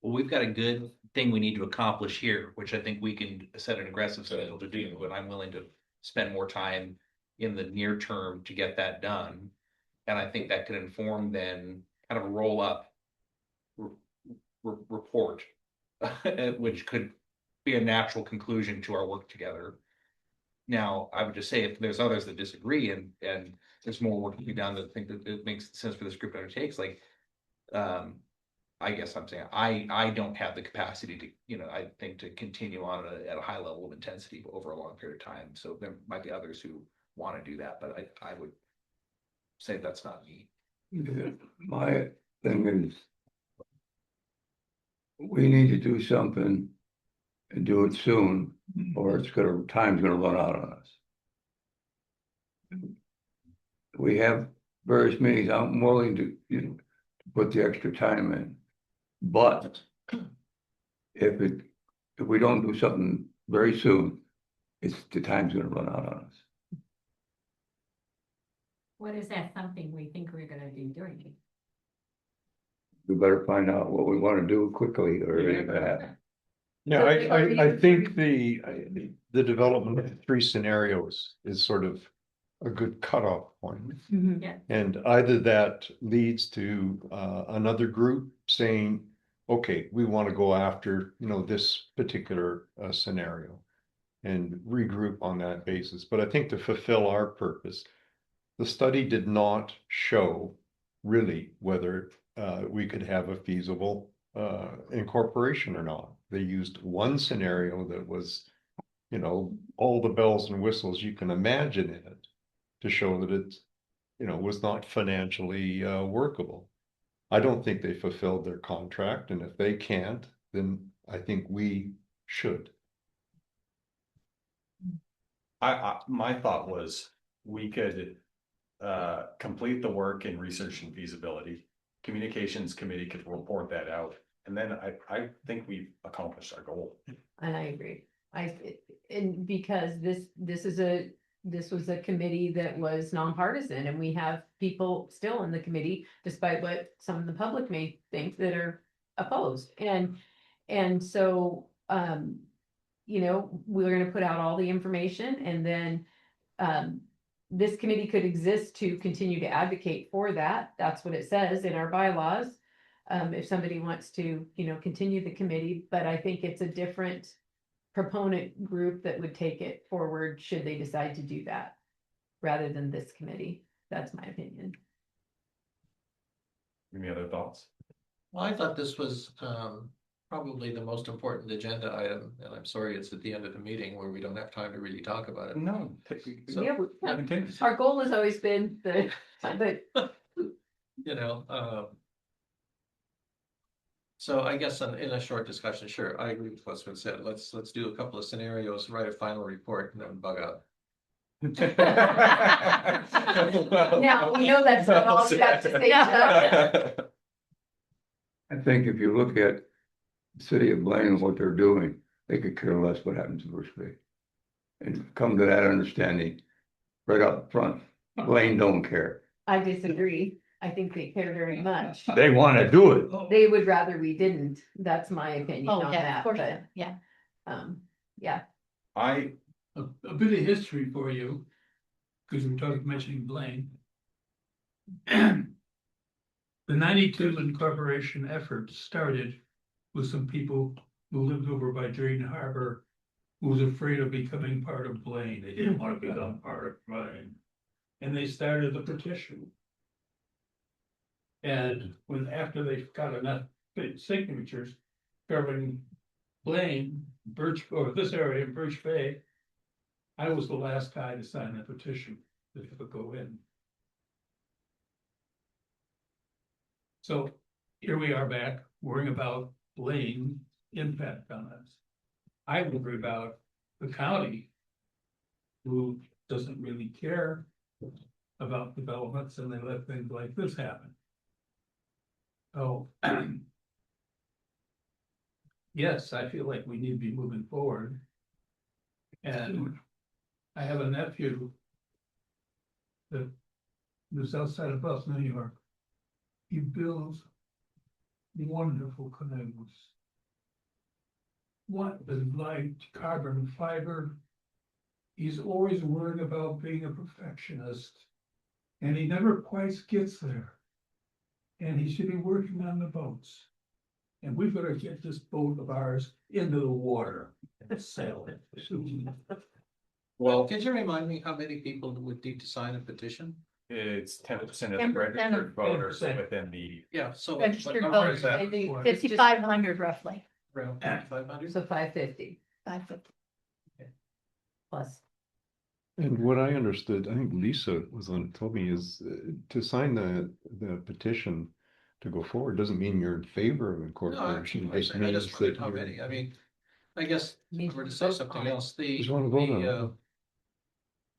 Well, we've got a good thing we need to accomplish here, which I think we can set an aggressive schedule to do, but I'm willing to spend more time in the near term to get that done. And I think that could inform then kind of a roll up report, which could be a natural conclusion to our work together. Now, I would just say, if there's others that disagree and there's more work to be done, that think that it makes sense for this group to undertake, like, I guess I'm saying I don't have the capacity to, I think, to continue on at a high level of intensity over a long period of time. So there might be others who want to do that, but I would say that's not me. My thing is, we need to do something and do it soon, or time's gonna run out on us. We have various meetings. I'm willing to, put the extra time in. But if we don't do something very soon, the time's gonna run out on us. What is that something we think we're gonna be doing? We better find out what we wanna do quickly or anything like that. Yeah, So I think the development of 3 scenarios is sort of a good cutoff point. Yeah. And either that leads to another group saying, okay, we want to go after, this particular scenario. and regroup on that basis. But I think to fulfill our purpose, the study did not show really whether we could have a feasible incorporation or not. They used one scenario that was, you know, all the bells and whistles you can imagine in it to show that it, you know, was not financially workable. I don't think they fulfilled their contract, and if they can't, then I think we should. My thought was we could complete the work in research and feasibility. Communications committee could report that out, and then I think we've accomplished our goal. And I agree. And because this was a committee that was nonpartisan, and we have people still in the committee, despite what some of the public may think, that are opposed. And so, you know, we're gonna put out all the information, and then, this committee could exist to continue to advocate for that. That's what it says in our bylaws. If somebody wants to, you know, continue the committee, but I think it's a different proponent group that would take it forward should they decide to do that, rather than this committee. That's my opinion. Any other thoughts? Well, I thought this was probably the most important agenda item, and I'm sorry it's at the end of the meeting where we don't have time to really talk about it. No. So, Yeah, our goal has always been but you know, so I guess in a short discussion, sure, I agree with what's been said. Let's do a couple of scenarios, write a final report, and then bug out. now we know that's not all you have to say, Chuck. I think if you look at the city of Blaine and what they're doing, they could care less what happens to Birch Bay. And come to that understanding right up front. Blaine don't care. I disagree. I think they care very much. They want to do it. They would rather we didn't. That's my opinion Oh, on yeah, that, of course, but, yeah. Yeah, I A bit of history for you, because we're talking, mentioning Blaine. The 92 incorporation effort started with some people who lived over by Drayton Harbor, who was afraid of becoming part of Blaine. They didn't want to become part of Blaine. And they started the petition. And after they got enough signatures covering Blaine, Birch, or this area in Birch Bay, I was the last guy to sign the petition that would go in. So here we are back worrying about Blaine impact on us. I worry about the county, who doesn't really care about developments, and they let things like this happen. Oh, yes, I feel like we need to be moving forward. And I have a nephew that lives outside of Boston, New York. He builds wonderful canoes. What is like carbon fiber. He's always worried about being a perfectionist, and he never quite gets there. And he should be working on the boats. And we've got to get this boat of ours into the water and sail it. well, Could you remind me how many people would need to sign a petition? it's 10% of the 10% registered of- voters 10%. within the. Yeah, so. Registered what number voters. is that? I think it's just 5,500 roughly, Around 500? so 550 550. plus. And what I understood, I think Lisa told me is to sign the petition to go forward doesn't mean you're in favor of No, incorporation. I It just I just means wondered that how you're. many. I mean, I guess Means if we're to we say vote something on it. else, the, Just want to vote on it.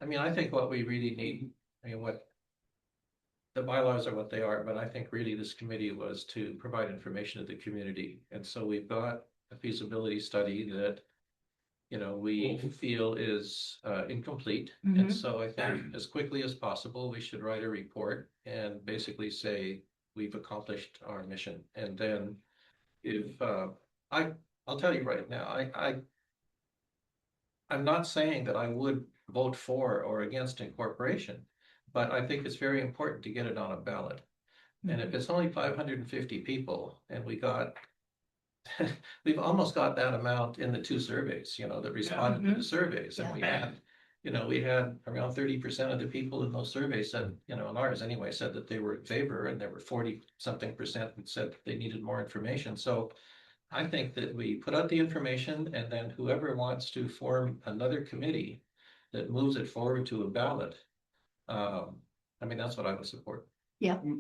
I mean, I think what we really need, I mean, what the bylaws are what they are, but I think really this committee was to provide information to the community. And so we've got a feasibility study that, you know, we feel is incomplete. And Mhm. so I think as quickly as possible, we should write a report and basically say we've accomplished our mission. And then if I'll tell you right now, I'm not saying that I would vote for or against incorporation, but I think it's very important to get it on a ballot. And if it's only 550 people and we got we've almost got that amount in the 2 surveys, that responded to the surveys, and we had around 30% of the people in those surveys said, in ours anyway, said that they were in favor, and there were 40-something% that said that they needed more information. So I think that we put out the information, and then whoever wants to form another committee that moves it forward to a ballot, that's what I would support.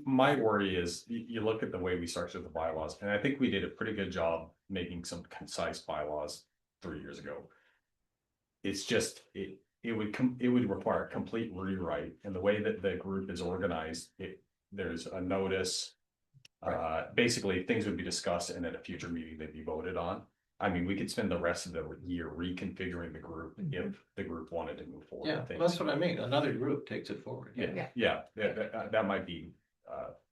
My worry is you look at the way we structured the bylaws, and I think we did a pretty good job making some concise bylaws 3 years ago. It's just, it would require a complete rewrite, and the way that the group is organized, there's a notice. Basically things would be discussed, and at a future meeting they'd be voted on. I mean, we could spend the rest of the year reconfiguring the group if the group wanted to move forward. Yeah, that's what I mean. Another group takes it forward. That might be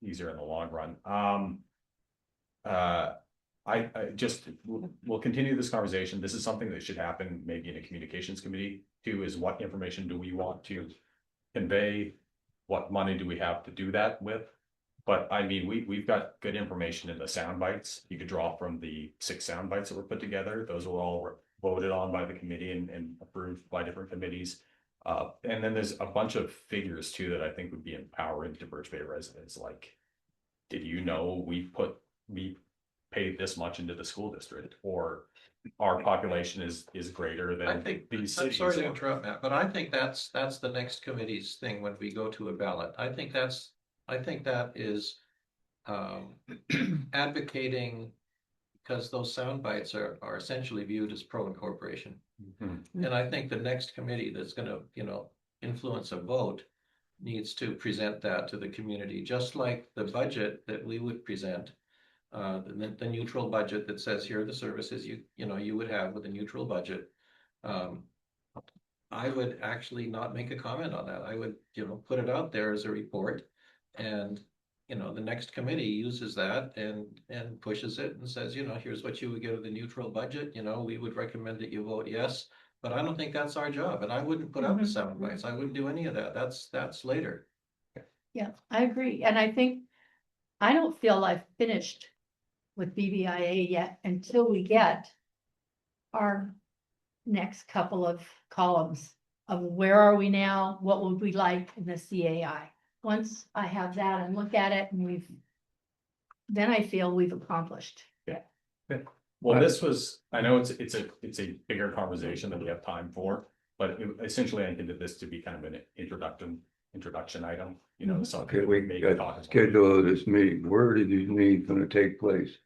easier in the long run. We'll continue this conversation. This is something that should happen maybe in a communications committee too, is what information do we want to convey? What money do we have to do that with? But I mean, we've got good information in the sound bites. You could draw from the 6 sound bites that were put together. Those were all voted on by the committee and approved by different committees. And then there's a bunch of figures too that I think would be empowering to Birch Bay residents. Like, did you know we paid this much into the school district, or our population is greater than I think, these I'm cities? sorry to interrupt, Matt, but I think that's the next committee's thing when we go to a ballot. I think that is advocating, because those sound bites are essentially viewed as pro-incorporation. Mhm. And I think the next committee that's gonna, influence a vote needs to present that to the community, just like the budget that we would present. The neutral budget that says here are the services you would have with a neutral budget. I would actually not make a comment on that. I would, put it out there as a report, and the next committee uses that and pushes it and says, here's what you would get with the neutral budget. We would recommend that you vote yes, but I don't think that's our job, and I wouldn't put out the sound bites. I wouldn't do any of that. That's later. Yeah, I agree. And I think, I don't feel I've finished with BBIA yet until we get our next couple of columns of where are we now, what would we like in the CAI. Once I have that and look at it, and then I feel we've accomplished. Well, this was, I know it's a bigger conversation than we have time for, but essentially I intended this to be kind of an introduction item, so. Okay, we got schedule of this meeting. Where are these meetings gonna take place?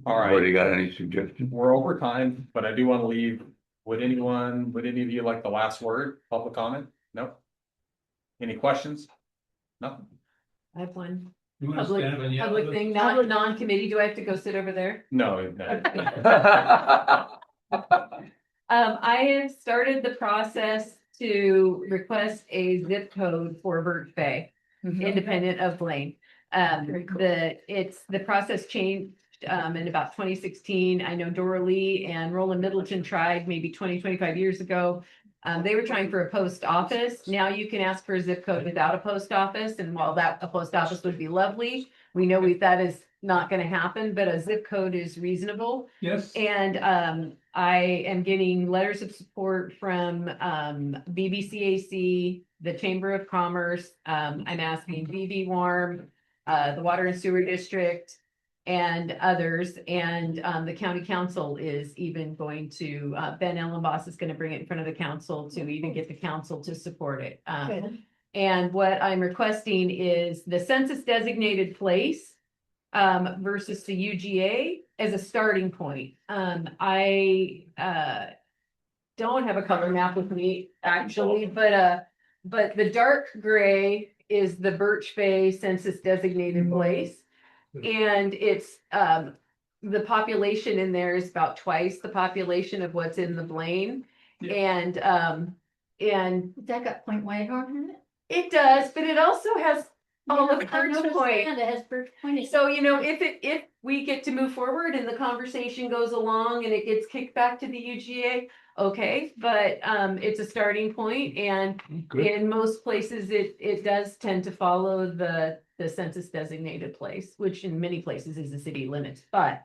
All right. Anybody got any suggestions? We're over time, but I do want to leave, would any of you like the last word, public comment? No? Any questions? No? I have one You wanna stand up and yell public at us? thing, not non-committee. Do I have to go sit over there? No. I have started the process to request a zip code for Birch Bay, independent of Blaine. Very cool. The process changed in about 2016. I know Dora Lee and Roland Middleton tried maybe 25 years ago. They were trying for a post office. Now you can ask for a zip code without a post office, and while a post office would be lovely, we know that is not going to happen, but a zip code is reasonable. Yes. And I am getting letters of support from BBCAC, the Chamber of Commerce. I'm asking BB Warm, the Water and Sewer District, and others. And the county council is even going to, Ben Ellenboss is going to bring it in front of the council to even get the council to support it. Good. And what I'm requesting is the census designated place versus the UGA as a starting point. I don't have a color map with me actually, but the dark gray is the Birch Bay census designated place. And it's the population in there is about twice the population of what's in the Blaine. And That got Point Whitehorn in it? it does, but it also has all of I Birch noticed Point. that it has Birch Point. So, if we get to move forward and the conversation goes along and it gets kicked back to the UGA, okay, but it's a starting point, and Good. in most places it does tend to follow the the census designated place, which in many places is the city limits, but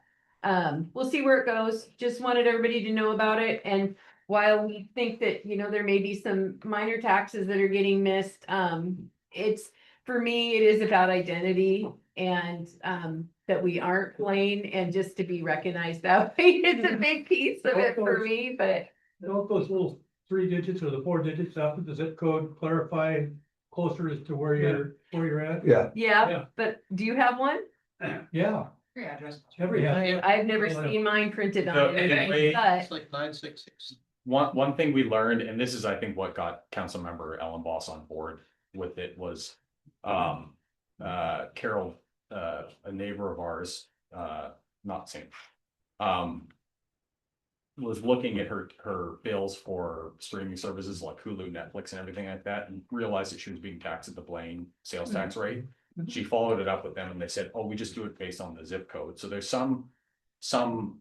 we'll see where it goes. Just wanted everybody to know about it. And while we think that, you know, there may be some minor taxes that are getting missed, it's, for me, it is about identity and, that we aren't plain and just to be recognized that way. It's a big piece of it for me, but Don't those little 3 digits or the 4 digits after the zip code clarify closer as to where you're at? Yeah. yeah, Yeah. but do you have one? Yeah, every house. I've never seen mine printed No, on and anything, wait. but It's like 966. One thing we learned, and this is, I think, what got Councilmember Ellen Boss on board with it was, Carol, a neighbor of ours, not same, was looking at her bills for streaming services like Hulu, Netflix, and everything like that, and realized that she was being taxed at the Blaine sales tax rate. She followed it up with them, and they said, "Oh, we just do it based on the zip code." So there's some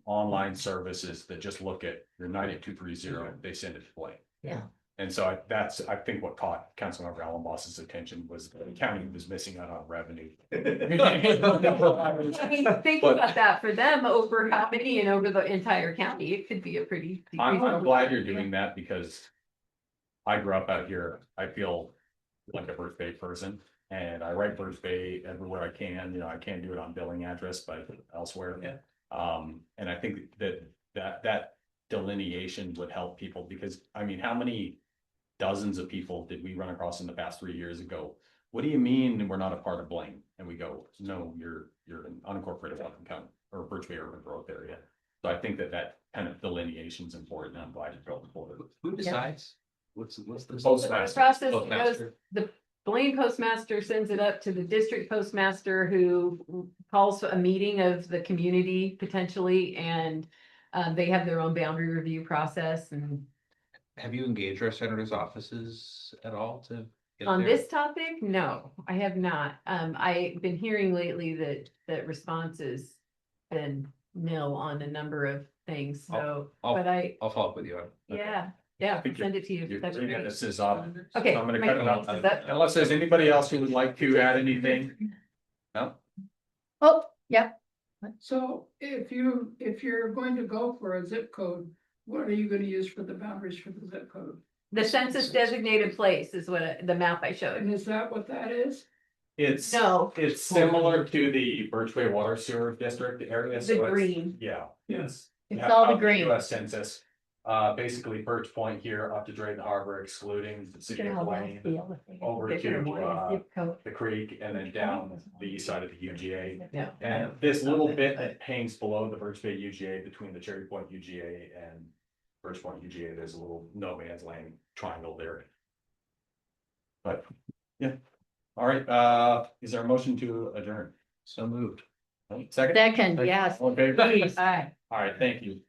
online services that just look at your 98230, they send it to Blaine. Yeah. And so I think what caught Councilmember Allen Boss's attention was the county was missing out on revenue. I mean, think But- about that for them over how many and over the entire county, it could be a pretty. I'm glad you're doing that because I grew up out here. I feel like a Birch Bay person and I write Birch Bay everywhere I can. You know, I can't do it on billing address, but elsewhere. Yeah. And I think that delineation would help people because, I mean, how many dozens of people did we run across in the past 3 years ago? What do you mean we're not a part of Blaine? And we go, no, you're an unincorporated Whatcom County or Birch Bay urban growth area. So I think that kind of delineation is important. I'm glad you built forward. Who decides? What's the The Postmaster. process goes, Postmaster. the Blaine postmaster sends it up to the district postmaster who calls a meeting of the community potentially, and they have their own boundary review process and Have you engaged our senator's offices at all to? get on there? this topic, no, I have not. I've been hearing lately that response has been nil on a number of things, so, I'll- but I'll follow up with you on it. yeah, think send it to you. Your That'd be 3 great. minutes is up. Okay. So I'm gonna my cut it minutes off. is up. Unless there's anybody else who would like to add anything. No? Oh, yeah, So if you're going to go for a zip code, what are you gonna use for the boundaries for the zip code? The census designated place is what the map I showed. And is that what that is? It's No, it's similar to the Birch Bay Water Sewer District area. the so it's- green. Yeah. Yes. it's all the Out green. US Census, basically Birch Point here up to Drayton Harbor, excluding the city of Blaine, over to, the creek, and then down the east side of the UGA. Yeah. And this little bit that hangs below the Birch Bay UGA, between the Cherry Point UGA and Birch Point UGA, there's a little no man's land triangle there. But, yeah, all right, is there a motion to adjourn? So moved. Second? Second, yes. All in favor? All right. All right, thank you.